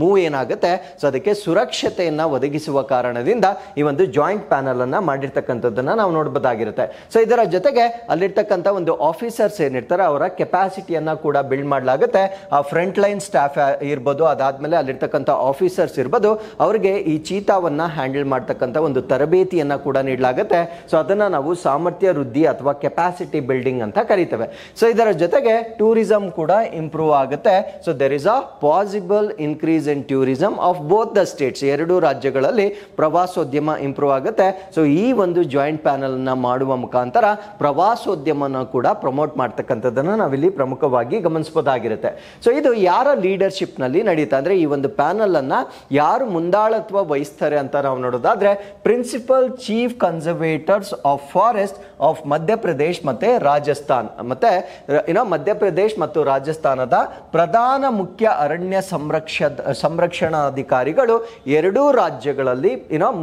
ಮೂವ್ ಏನಾಗುತ್ತೆ, ಸೊ ಅದಕ್ಕೆ ಸುರಕ್ಷತೆಯನ್ನು ಒದಗಿಸುವ ಕಾರಣದಿಂದ ಈ ಒಂದು ಜಾಯಿಂಟ್ ಪ್ಯಾನಲ್ ಅನ್ನು ಮಾಡಿರ್ತಕ್ಕಂಥದ್ದನ್ನು ನಾವು ನೋಡಬಹುದಾಗಿರುತ್ತೆ. ಸೊ ಇದರ ಜೊತೆಗೆ ಅಲ್ಲಿರ್ತಕ್ಕಂಥ ಒಂದು ಆಫೀಸರ್ಸ್ ಏನಿರ್ತಾರೆ ಅವರ ಕೆಪಾಸಿಟಿಯನ್ನು ಕೂಡ ಬಿಲ್ಡ್ ಮಾಡಲಾಗುತ್ತೆ. ಆ ಫ್ರಂಟ್ ಲೈನ್ ಸ್ಟಾಫ್ ಇರ್ಬೋದು, ಅದಾದ್ಮೇಲೆ ಅಲ್ಲಿರ್ತಕ್ಕಂಥ ಆಫೀಸರ್ಸ್ ಇರ್ಬೋದು, ಅವರಿಗೆ ಈ ಚೀತಾವನ್ನು ಹ್ಯಾಂಡಲ್ ಮಾಡ್ತಕ್ಕಂಥ ಒಂದು ತರಬೇತಿಯನ್ನ ಕೂಡ ನೀಡಲಾಗುತ್ತೆ. ಸೊ ಅದನ್ನ ನಾವು ಸಾಮರ್ಥ್ಯ ವೃದ್ಧಿ ಅಥವಾ ಕೆಪಾಸಿಟಿ ಬಿಲ್ಡಿಂಗ್ ಅಂತ ಕರೀತೇವೆ. ಸೊ ಇದರ ಜೊತೆಗೆ ಟೂರಿಸಂ ಕೂಡ ಇಂಪ್ರೂವ್ ಆಗುತ್ತೆ. So there is a possible increase in tourism of both the states, ಎರಡೂ ರಾಜ್ಯಗಳಲ್ಲಿ ಪ್ರವಾಸೋದ್ಯಮ ಇಂಪ್ರೂವ್ ಆಗುತ್ತೆ. ಸೊ ಈ ಒಂದು ಜಾಯಿಂಟ್ ಪ್ಯಾನಲ್ ಅನ್ನ ಮಾಡುವ ಮುಖಾಂತರ ಪ್ರವಾಸೋದ್ಯಮನ ಕೂಡ ಪ್ರಮೋಟ್ ಮಾಡ್ತಕ್ಕಂಥದ್ದನ್ನು ನಾವಿಲ್ಲಿ ಪ್ರಮುಖವಾಗಿ ಗಮನಿಸಬಹುದಾಗಿರುತ್ತೆ. ಸೊ ಇದು ಯಾರ ಲೀಡರ್ಶಿಪ್ ನಲ್ಲಿ ನಡೆಯುತ್ತೆ ಅಂದ್ರೆ, ಈ ಒಂದು ಪ್ಯಾನಲ್ ಅನ್ನ ಯಾರು ಮುಂದಾಳತ್ವ ವಹಿಸ್ತಾರೆ ಅಂತ ನಾವು ನೋಡೋದಾದ್ರೆ, principal chief conservators of forest of Madhya Pradesh ಮತ್ತೆ ರಾಜಸ್ಥಾನ್, ಮತ್ತೆ ಮಧ್ಯಪ್ರದೇಶ್ ಮತ್ತು ರಾಜಸ್ಥಾನದ ಪ್ರಧಾನ ಮುಖ್ಯ ಅರಣ್ಯ ಸಂರಕ್ಷಣಾಧಿಕಾರಿಗಳು ಎರಡೂ ರಾಜ್ಯಗಳಲ್ಲಿ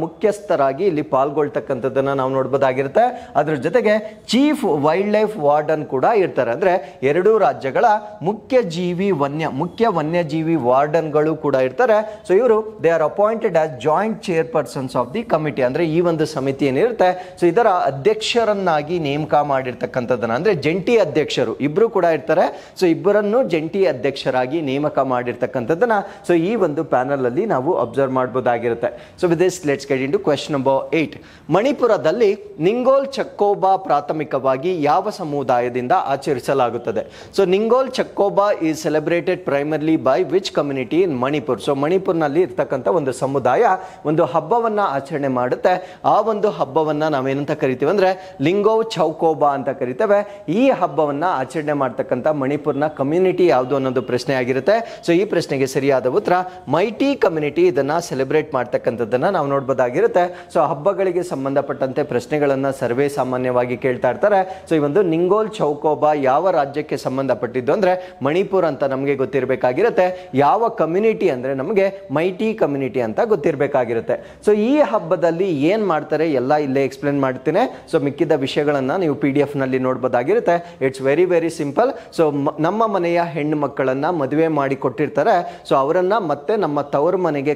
ಮುಖ್ಯಸ್ಥರಾಗಿ ಇಲ್ಲಿ ಪಾಲ್ಗೊಳ್ತಕ್ಕಂಥದ್ದನ್ನ ನಾವು ನೋಡಬಹುದಾಗಿರುತ್ತೆ. ಅದ್ರ ಜೊತೆಗೆ ಚೀಫ್ ವೈಲ್ಡ್ ಲೈಫ್ ವಾರ್ಡನ್ ಕೂಡ ಇರ್ತಾರೆ, ಅಂದ್ರೆ ಎರಡೂ ರಾಜ್ಯಗಳ ಮುಖ್ಯ ವನ್ಯಜೀವಿ ವಾರ್ಡನ್ಗಳು ಕೂಡ ಇರ್ತಾರೆ. ಸೊ ಇವರು they are appointed as joint chairpersons of the committee, ಅಂದ್ರೆ ಈ ಒಂದು ಸಮಿತಿ ಏನಿರುತ್ತೆ ಸೊ ಇದರ ಅಧ್ಯಕ್ಷರನ್ನಾಗಿ ನೇಮಕ ಮಾಡಿರ್ತಕ್ಕಂಥದ್ದನ್ನ, ಅಂದ್ರೆ ಜಂಟಿ ಅಧ್ಯಕ್ಷರು ಇಬ್ರು ಕೂಡ ಇರ್ತಾರೆ. ಸೊ ಇಬ್ಬರನ್ನು ಜಂಟಿ ಅಧ್ಯಕ್ಷರಾಗಿ ನೇಮಕ ಮಾಡಿರ್ತಕ್ಕಂಥದ್ದನ್ನ ಸೊ ಈ ಒಂದು ಪ್ಯಾನಲ್ ಅಲ್ಲಿ ನಾವು ಅಬ್ಸರ್ವ್ ಮಾಡಬಹುದಾಗಿರುತ್ತೆ. So with this let's get into question number 8. ಮಣಿಪುರದಲ್ಲಿ ನಿಂಗೋಲ್ ಚಕ್ಕೋಬಾ ಪ್ರಾಥಮಿಕವಾಗಿ ಯಾವ ಸಮುದಾಯದಿಂದ ಆಚರಿಸಲಾಗುತ್ತದೆ? So Ningol Chakkouba is celebrated primarily by which community in Manipur? So ಮಣಿಪುರ್ನಲ್ಲಿ ಇರ್ತಕ್ಕಂಥ ಒಂದು ಸಮುದಾಯ ಒಂದು ಹಬ್ಬವನ್ನ ಆಚರಣೆ ಮಾಡುತ್ತೆ. ಆ ಒಂದು ಹಬ್ಬವನ್ನ ನಾವೇನಂತ ಕರಿತೀವಿ ಅಂದ್ರೆ ಲಿಂಗೋ ಚೌಕೋಬಾ ಅಂತ ಕರಿತೇವೆ. ಈ ಹಬ್ಬವನ್ನ ಆಚರಣೆ ಮಾಡ್ತಕ್ಕಂಥ ಮಣಿಪುರ್ನ ಕಮ್ಯುನಿಟಿ ಯಾವುದು ಅನ್ನೋದು ಪ್ರಶ್ನೆ ಆಗಿರುತ್ತೆ. ಸೊ ಈ ಪ್ರಶ್ನೆಗೆ ಸರಿಯಾದ ಉತ್ತರ ಮೈಟಿ ಕಮ್ಯುನಿಟಿ ಇದನ್ನ ಸೆಲೆಬ್ರೇಟ್ ಮಾಡ್ತಕ್ಕಂಥದ್ದನ್ನ ನಾವು ನೋಡಬಹುದಾಗಿರುತ್ತೆ. ಸೊ ಹಬ್ಬಗಳಿಗೆ ಸಂಬಂಧಪಟ್ಟಂತೆ ಪ್ರಶ್ನೆಗಳನ್ನ ಸರ್ವೇ ಸಾಮಾನ್ಯವಾಗಿ ಕೇಳ್ತಾ ಇರ್ತಾರೆ. ಸೊ ಈ ಒಂದು ನಿಂಗೋಲ್ ಚೌಕೋಬಾ ಯಾವ ರಾಜ್ಯಕ್ಕೆ ಸಂಬಂಧಪಟ್ಟಿದ್ದು ಅಂದ್ರೆ ಮಣಿಪುರ್ ಅಂತ ನಮಗೆ ಗೊತ್ತಿರಬೇಕಾಗಿರುತ್ತೆ. ಯಾವ ಕಮ್ಯುನಿಟಿ ಅಂದ್ರೆ ನಮಗೆ ಮೈಟಿ ಕಮ್ಯುನಿಟಿ ಅಂತ ಗೊತ್ತಿರಬೇಕಾಗಿರುತ್ತೆ. ಸೊ ಈ ಹಬ್ಬದಲ್ಲಿ ಏನ್ ಮಾಡ್ತಾರೆ ಎಲ್ಲ ಇಲ್ಲೇ ಎಕ್ಸ್ಪ್ಲೇನ್ ಮಾಡ್ತೀನಿ. ಸೊ ಮಿಕ್ಕಿದ ವಿಷಯಗಳನ್ನ ನೀವು PDF ನಲ್ಲಿ ನೋಡಬಹುದಾಗಿರುತ್ತೆ. It's very very simple. So ನಮ್ಮ ಮನೆಯ ಹೆಣ್ಣು ಮಕ್ಕಳನ್ನ ಮದುವೆ ಮಾಡಿ ಕೊಟ್ಟಿರ್ತಾರೆ. ಸೊ ಅವರನ್ನ ಮತ್ತೆ ನಮ್ಮ ತವರು ಮನೆಗೆ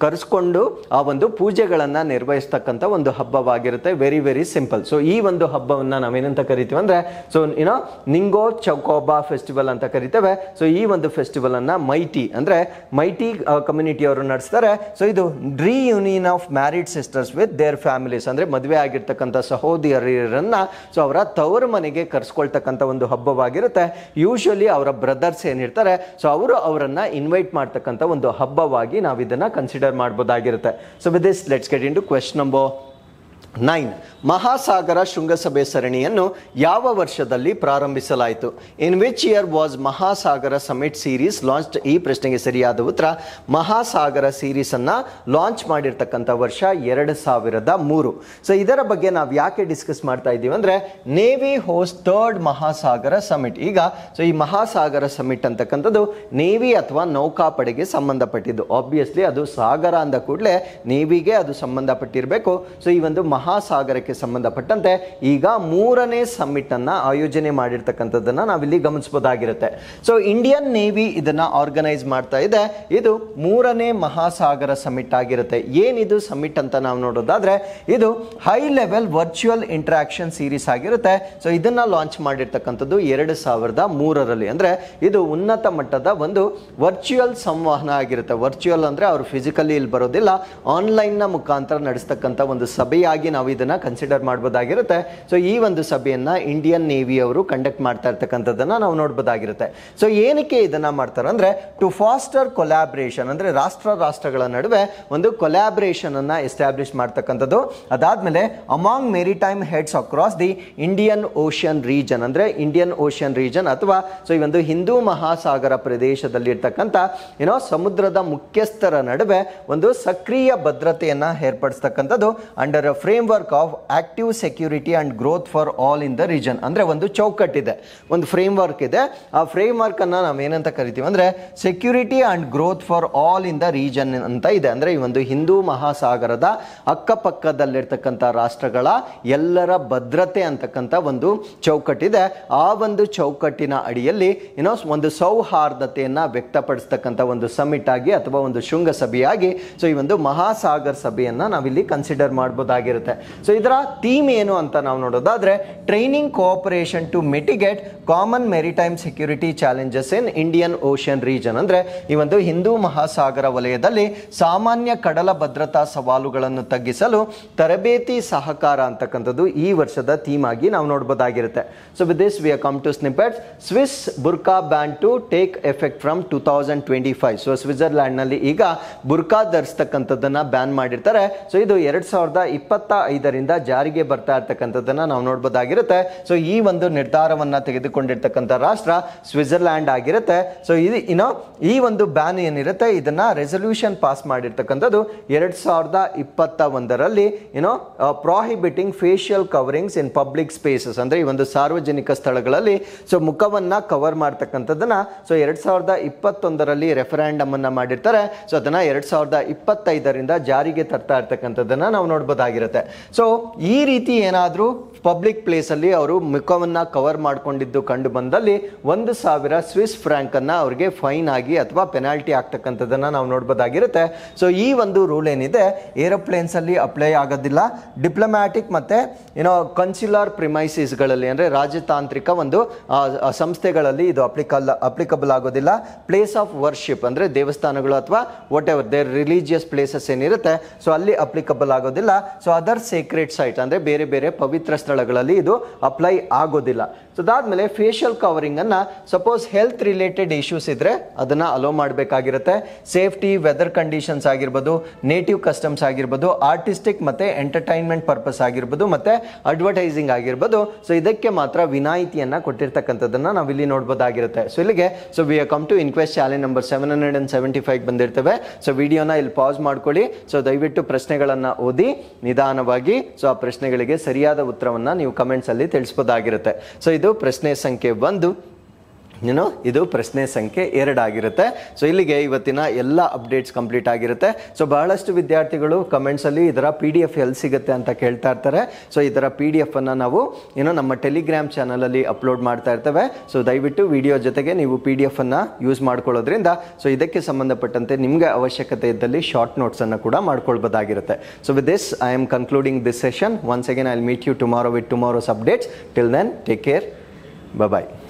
ಕರೆಸ್ಕೊಂಡು ಆ ಒಂದು ಪೂಜೆಗಳನ್ನ ನಿರ್ವಹಿಸ್ತಕ್ಕಂಥ ಒಂದು ಹಬ್ಬವಾಗಿರುತ್ತೆ. Very very simple. ಸೊ ಈ ಒಂದು ಹಬ್ಬವನ್ನ ನಾವೇನಂತ ಕರಿತೀವಿ ಅಂದ್ರೆ ಸೊ ನಿಂಗೋ ಚೌಕೋಬಾ ಫೆಸ್ಟಿವಲ್ ಅಂತ ಕರಿತೇವೆ. ಸೊ ಈ ಒಂದು ಫೆಸ್ಟಿವಲ್ ಅನ್ನ ಮೈಟಿ ಕಮ್ಯುನಿಟಿ ಅವರು ನಡೆಸ್ತಾರೆ. ಸೊ ಇದು reunion of married sisters with their families, ಅಂದ್ರೆ ಮದುವೆ ಆಗಿರ್ತಕ್ಕಂಥ ಸಹೋದರಿಯರನ್ನ ಸೊ ಅವರ ತವರು ಮನೆಗೆ ಕರೆಸ್ಕೊಳ್ತಕ್ಕಂಥ ಒಂದು ಹಬ್ಬವಾಗಿರುತ್ತೆ. ಯೂಶುವಲಿ ಅವರ ಬ್ರದರ್ಸ್ ಏನಿರ್ತಾರೆ ಸೊ ಅವರನ್ನ ಇನ್ವೈಟ್ ಮಾಡ್ತಕ್ಕಂಥ ಒಂದು ಹಬ್ಬವಾಗಿ ನಾವು ಇದನ್ನ ಕನ್ಸಿಡರ್ ಮಾಡಬಹುದಾಗಿರುತ್ತೆ. So with this let's get into question number 9. Mahasagar ಶೃಂಗಸಭೆ ಸರಣಿಯನ್ನು ಯಾವ ವರ್ಷದಲ್ಲಿ ಪ್ರಾರಂಭಿಸಲಾಯಿತು? In which year was Mahasagar summit series launched? ಈ ಪ್ರಶ್ನೆಗೆ ಸರಿಯಾದ ಉತ್ತರ ಮಹಾಸಾಗರ ಸೀರೀಸ್ ಅನ್ನ ಲಾಂಚ್ ಮಾಡಿರ್ತಕ್ಕಂಥ ವರ್ಷ 2003. ಸೊ ಇದರ ಬಗ್ಗೆ ನಾವು ಯಾಕೆ ಡಿಸ್ಕಸ್ ಮಾಡ್ತಾ ಇದ್ದೀವಿ ಅಂದ್ರೆ ನೇವಿ ಹೋಸ್ಟ್ ಥರ್ಡ್ ಮಹಾಸಾಗರ ಸಮಿಟ್. ಈಗ ಸೊ ಈ ಮಹಾಸಾಗರ ಸಮಿಟ್ ಅಂತಕ್ಕಂಥದ್ದು ನೇವಿ ಅಥವಾ ನೌಕಾಪಡೆಗೆ ಸಂಬಂಧಪಟ್ಟಿದ್ದು. ಆಬ್ವಿಯಸ್ಲಿ ಅದು ಸಾಗರ ಅಂದ ಕೂಡಲೇ ನೇವಿಗೆ ಅದು ಸಂಬಂಧಪಟ್ಟಿರಬೇಕು. ಸೊ ಈ ಒಂದು ಮಹಾಸಾಗರಕ್ಕೆ ಸಂಬಂಧಪಟ್ಟಂತೆ ಈಗ 3ನೇ ಸಮ್ಮಿಟ್ ಅನ್ನ ಆಯೋಜನೆ ಮಾಡಿರ್ತಕ್ಕಂಥದ್ದನ್ನ ನಾವಿಲ್ಲಿ ಗಮನಿಸಬಹುದಾಗಿರುತ್ತೆ. ಸೊ ಇಂಡಿಯನ್ ನೇವಿ ಇದನ್ನ ಆರ್ಗನೈಸ್ ಮಾಡ್ತಾ ಇದೆ. ಇದು 3ನೇ ಮಹಾಸಾಗರ ಸಮ್ಮಿಟ್ ಆಗಿರುತ್ತೆ. ಏನಿದು ಸಮ್ಮಿಟ್ ಅಂತ ನಾವು ನೋಡೋದಾದ್ರೆ ಇದು high level virtual interaction series ಆಗಿರುತ್ತೆ. ಸೊ ಇದನ್ನ ಲಾಂಚ್ ಮಾಡಿರ್ತಕ್ಕಂಥದ್ದು 2003ರಲ್ಲಿ. ಅಂದ್ರೆ ಇದು ಉನ್ನತ ಮಟ್ಟದ ಒಂದು ವರ್ಚುವಲ್ ಸಂವಹನ ಆಗಿರುತ್ತೆ. ವರ್ಚುವಲ್ ಅಂದ್ರೆ ಅವರು ಫಿಸಿಕಲಿ ಇಲ್ಲಿ ಬರೋದಿಲ್ಲ, ಆನ್ಲೈನ್ ನ ಮುಖಾಂತರ ನಡೆಸ್ತಕ್ಕಂಥ ಒಂದು ಸಭೆಯಾಗಿ ನಾವು ಇದನ್ನ ಕನ್ಸಿಡರ್ ಮಾಡಬಹುದಾಗಿರುತ್ತೆ. ಸೊ ಈ ಒಂದು ಸಭೆಯನ್ನ ಇಂಡಿಯನ್ ನೇವಿ ಅವರು ಕಂಡಕ್ಟ್ ಮಾಡ್ತಾ ಇರ್ತಕ್ಕಂಥದ್ದನ್ನ ನಾವು ನೋಡಬಹುದಾಗಿರುತ್ತೆ. ಸೊ ಏನಕ್ಕೆ ಇದನ್ನ ಮಾಡ್ತಾರೆ ಅಂದ್ರೆ ಟು ಫಾಸ್ಟರ್ ಕೊಲಾಬ್ರೇಷನ್, ಅಂದ್ರೆ ರಾಷ್ಟ್ರಗಳ ನಡುವೆ ಒಂದು ಕೊಲಾಬ್ರೇಷನ್ ಅನ್ನ ಎಸ್ಟಾಬ್ಲಿಷ್ ಮಾಡ್ತಕ್ಕಂಥದ್ದು. ಅದಾದ್ಮೇಲೆ among maritime heads across the Indian Ocean region, ಅಂದ್ರೆ ಇಂಡಿಯನ್ ಓಷನ್ ರೀಜನ್ ಅಥವಾ ಸೊ ಈ ಒಂದು ಹಿಂದೂ ಮಹಾಸಾಗರ ಪ್ರದೇಶದಲ್ಲಿ ಇರ್ತಕ್ಕಂಥ ಸಮುದ್ರದ ಮುಖ್ಯಸ್ಥರ ನಡುವೆ ಒಂದು ಸಕ್ರಿಯ ಭದ್ರತೆಯನ್ನ ಏರ್ಪಡಿಸ್ತಕ್ಕಂಥದ್ದು under a framework of active security and growth for all in the region. ಅಂದ್ರೆ ಒಂದು ಚೌಕಟ್ಟಿದೆ, ಒಂದು ಫ್ರೇಮ್ ವರ್ಕ್ ಇದೆ. ಆ ಫ್ರೇಮ್ ವರ್ಕ್ ಅನ್ನ ನಾವೇನಂತ ಕರಿತೀವಿ ಅಂದ್ರೆ security and growth for all in the region ಅಂತ ಇದೆ. ಅಂದ್ರೆ ಈ ಒಂದು ಹಿಂದೂ ಮಹಾಸಾಗರದ ಅಕ್ಕಪಕ್ಕದಲ್ಲಿರ್ತಕ್ಕಂಥ ರಾಷ್ಟ್ರಗಳ ಎಲ್ಲರ ಭದ್ರತೆ ಅಂತಕ್ಕಂಥ ಒಂದು ಚೌಕಟ್ಟಿದೆ. ಆ ಒಂದು ಚೌಕಟ್ಟಿನ ಅಡಿಯಲ್ಲಿ ಒಂದು ಸೌಹಾರ್ದತೆಯನ್ನ ವ್ಯಕ್ತಪಡಿಸ್ತಕ್ಕಂಥ ಒಂದು ಸಮಿಟ್ ಆಗಿ ಅಥವಾ ಒಂದು ಶೃಂಗಸಭೆಯಾಗಿ ಸೊ ಈ ಒಂದು ಮಹಾಸಾಗರ್ ಸಭೆಯನ್ನ ನಾವಿಲ್ಲಿ ಕನ್ಸಿಡರ್ ಮಾಡಬಹುದಾಗಿರುತ್ತೆ. ಸೊ ಇದರ ಥೀಮ್ ಏನು ಅಂತ ನಾವು ನೋಡೋದಾದ್ರೆ training cooperation to mitigate common maritime security challenges in Indian Ocean region. ಅಂದ್ರೆ ಈ ಒಂದು ಹಿಂದೂ ಮಹಾಸಾಗರ ವಲಯದಲ್ಲಿ ಸಾಮಾನ್ಯ ಕಡಲ ಭದ್ರತಾ ಸವಾಲುಗಳನ್ನು ತಗ್ಗಿಸಲು ತರಬೇತಿ ಸಹಕಾರ ಅಂತಕ್ಕಂಥದ್ದು ಈ ವರ್ಷದ ಥೀಮ್ ಆಗಿ ನಾವು ನೋಡಬಹುದಾಗಿರುತ್ತೆ. So with this we have come to snippets. Swiss burqa ban to take effect from 2025. So Switzerland ನಲ್ಲಿ ಈಗ ಬುರ್ಕಾ ಧರಿಸ್ತಕ್ಕಂಥದ್ದನ್ನ ಬ್ಯಾನ್ ಮಾಡಿರ್ತಾರೆ. ಸೊ ಇದು 2025ರಿಂದ ಜಾರಿಗೆ ಬರ್ತಾ ಇರ್ತಕ್ಕಂಥದ್ದನ್ನ ನಾವು ನೋಡಬಹುದಾಗಿರುತ್ತೆ. ಸೊ ಈ ಒಂದು ನಿರ್ಧಾರವನ್ನ ತೆಗೆದುಕೊಂಡಿರ್ತಕ್ಕಂಥ ರಾಷ್ಟ್ರ ಸ್ವಿಟ್ಜರ್ಲ್ಯಾಂಡ್ ಆಗಿರುತ್ತೆ. ಸೊ ಇದು ಈ ಒಂದು ಬ್ಯಾನ್ ಏನಿರುತ್ತೆ ಇದನ್ನ ರೆಸಲ್ಯೂಷನ್ ಪಾಸ್ ಮಾಡಿರ್ತಕ್ಕಂಥದ್ದು 2021ರಲ್ಲಿ prohibiting facial coverings in public spaces, ಅಂದ್ರೆ ಈ ಒಂದು ಸಾರ್ವಜನಿಕ ಸ್ಥಳಗಳಲ್ಲಿ ಸೊ ಮುಖವನ್ನ ಕವರ್ ಮಾಡ್ತಕ್ಕಂಥದ್ದನ್ನ ಸೊ 2021ರಲ್ಲಿ ರೆಫರೆಂಡಮ್ ಅನ್ನ ಮಾಡಿರ್ತಾರೆ. ಸೊ ಅದನ್ನ 2025ರಿಂದ ಜಾರಿಗೆ ತರ್ತಾ ಇರ್ತಕ್ಕಂಥದ್ದನ್ನ ನಾವು ನೋಡಬಹುದಾಗಿರುತ್ತೆ. ಸೊ ಈ ರೀತಿ ಏನಾದ್ರೂ ಪಬ್ಲಿಕ್ ಪ್ಲೇಸ್ ಅಲ್ಲಿ ಅವರು ಮುಖವನ್ನ ಕವರ್ ಮಾಡ್ಕೊಂಡಿದ್ದು ಕಂಡು ಬಂದಲ್ಲಿ 1,000 ಸ್ವಿಸ್ ಫ್ರಾಂಕ್ ಅನ್ನ ಅವರಿಗೆ ಫೈನ್ ಆಗಿ ಅಥವಾ ಪೆನಾಲ್ಟಿ ಆಗ್ತಕ್ಕಂಥದ್ದನ್ನ ನಾವು ನೋಡಬಹುದಾಗಿರುತ್ತೆ. ಸೊ ಈ ಒಂದು ರೂಲ್ ಏನಿದೆ ಏರೋಪ್ಲೇನ್ಸ್ ಅಲ್ಲಿ ಅಪ್ಲೈ ಆಗೋದಿಲ್ಲ. ಡಿಪ್ಲೊಮ್ಯಾಟಿಕ್ ಮತ್ತೆ ಕನ್ಸುಲರ್ ಪ್ರಿಮೈಸಿಸ್ ಗಳಲ್ಲಿ ಅಂದ್ರೆ ರಾಜತಾಂತ್ರಿಕ ಒಂದು ಸಂಸ್ಥೆಗಳಲ್ಲಿ ಇದು ಅಪ್ಲಿಕಬಲ್ ಆಗೋದಿಲ್ಲ. ಪ್ಲೇಸ್ ಆಫ್ ವರ್ಷಿಪ್ ಅಂದ್ರೆ ದೇವಸ್ಥಾನಗಳು ಅಥವಾ whatever their religious places ಏನಿರುತ್ತೆ ಸೊ ಅಲ್ಲಿ ಅಪ್ಲಿಕಬಲ್ ಆಗೋದಿಲ್ಲ. ಸೊ ಅದರ್ ಸೀಕ್ರೆಟ್ ಸೈಟ್ ಅಂದ್ರೆ ಬೇರೆ ಬೇರೆ ಪವಿತ್ರ ಸ್ಥಳಗಳಲ್ಲಿ ಇದು ಅಪ್ಲೈ ಆಗೋದಿಲ್ಲ. ಸೊ ಅದಾದ್ಮೇಲೆ ಫೇಶಿಯಲ್ ಕವರಿಂಗ್ ಅನ್ನ ಸಪೋಸ್ ಹೆಲ್ತ್ ರಿಲೇಟೆಡ್ ಇಶ್ಯೂಸ್ ಇದ್ರೆ ಅದನ್ನ ಅಲೋ ಮಾಡಬೇಕಾಗಿರುತ್ತೆ. ಸೇಫ್ಟಿ, ವೆದರ್ ಕಂಡೀಷನ್ಸ್ ಆಗಿರ್ಬೋದು, ನೇಟಿವ್ ಕಸ್ಟಮ್ಸ್ ಆಗಿರ್ಬೋದು, ಆರ್ಟಿಸ್ಟಿಕ್ ಮತ್ತೆ ಎಂಟರ್ಟೈನ್ಮೆಂಟ್ ಪರ್ಪಸ್ ಆಗಿರ್ಬೋದು, ಮತ್ತೆ ಅಡ್ವರ್ಟೈಸಿಂಗ್ ಆಗಿರ್ಬೋದು. ಸೊ ಇದಕ್ಕೆ ಮಾತ್ರ ವಿನಾಯಿತಿಯನ್ನ ಕೊಟ್ಟಿರ್ತಕ್ಕಂಥದ್ದನ್ನ ನಾವಿಲ್ಲಿ ನೋಡಬಹುದಾಗಿರುತ್ತೆ. ಸೊ ಇಲ್ಲಿಗೆ so we come to inquest challenge number 775 ಬಂದಿರ್ತೇವೆ. ಸೊ ವಿಡಿಯೋನ ಇಲ್ಲಿ ಪಾಸ್ ಮಾಡ್ಕೊಳ್ಳಿ. ಸೊ ದಯವಿಟ್ಟು ಪ್ರಶ್ನೆಗಳನ್ನ ಓದಿ ನಿಧಾನವಾಗಿ ಸೊ ಆ ಪ್ರಶ್ನೆಗಳಿಗೆ ಸರಿಯಾದ ಉತ್ತರವನ್ನ ನೀವು ಕಮೆಂಟ್ಸ್ ಅಲ್ಲಿ ತಿಳಿಸಬಹುದಾಗಿರುತ್ತೆ. ಸೊ ಇದು ಪ್ರಶ್ನೆ ಸಂಖ್ಯೆ 1, ಇದು ಪ್ರಶ್ನೆ ಸಂಖ್ಯೆ 2 ಆಗಿರುತ್ತೆ. ಸೊ ಇಲ್ಲಿಗೆ ಇವತ್ತಿನ ಎಲ್ಲ ಅಪ್ಡೇಟ್ಸ್ ಕಂಪ್ಲೀಟ್ ಆಗಿರುತ್ತೆ. ಸೊ ಬಹಳಷ್ಟು ವಿದ್ಯಾರ್ಥಿಗಳು ಕಮೆಂಟ್ಸ್ ಅಲ್ಲಿ ಇದರ PDF ಎಲ್ಲಿ ಸಿಗುತ್ತೆ ಅಂತ ಕೇಳ್ತಾ ಇರ್ತಾರೆ. ಸೊ ಇದರ PDF ಅನ್ನ ನಾವು ನಮ್ಮ ಟೆಲಿಗ್ರಾಮ್ ಚಾನಲ್ ಅಲ್ಲಿ ಅಪ್ಲೋಡ್ ಮಾಡ್ತಾ ಇರ್ತೇವೆ. ಸೊ ದಯವಿಟ್ಟು ವಿಡಿಯೋ ಜೊತೆಗೆ ನೀವು PDF ಅನ್ನ ಯೂಸ್ ಮಾಡ್ಕೊಳ್ಳೋದ್ರಿಂದ ಸೊ ಇದಕ್ಕೆ ಸಂಬಂಧಪಟ್ಟಂತೆ ನಿಮಗೆ ಅವಶ್ಯಕತೆ ಇದ್ದಲ್ಲಿ ಶಾರ್ಟ್ ನೋಟ್ಸ್ ಅನ್ನ ಕೂಡ ಮಾಡ್ಕೊಳ್ಬಹುದಾಗಿರುತ್ತೆ. So with this I am concluding this session. Once again I will meet you tomorrow with tomorrow's updates. Till then take care. Bye bye.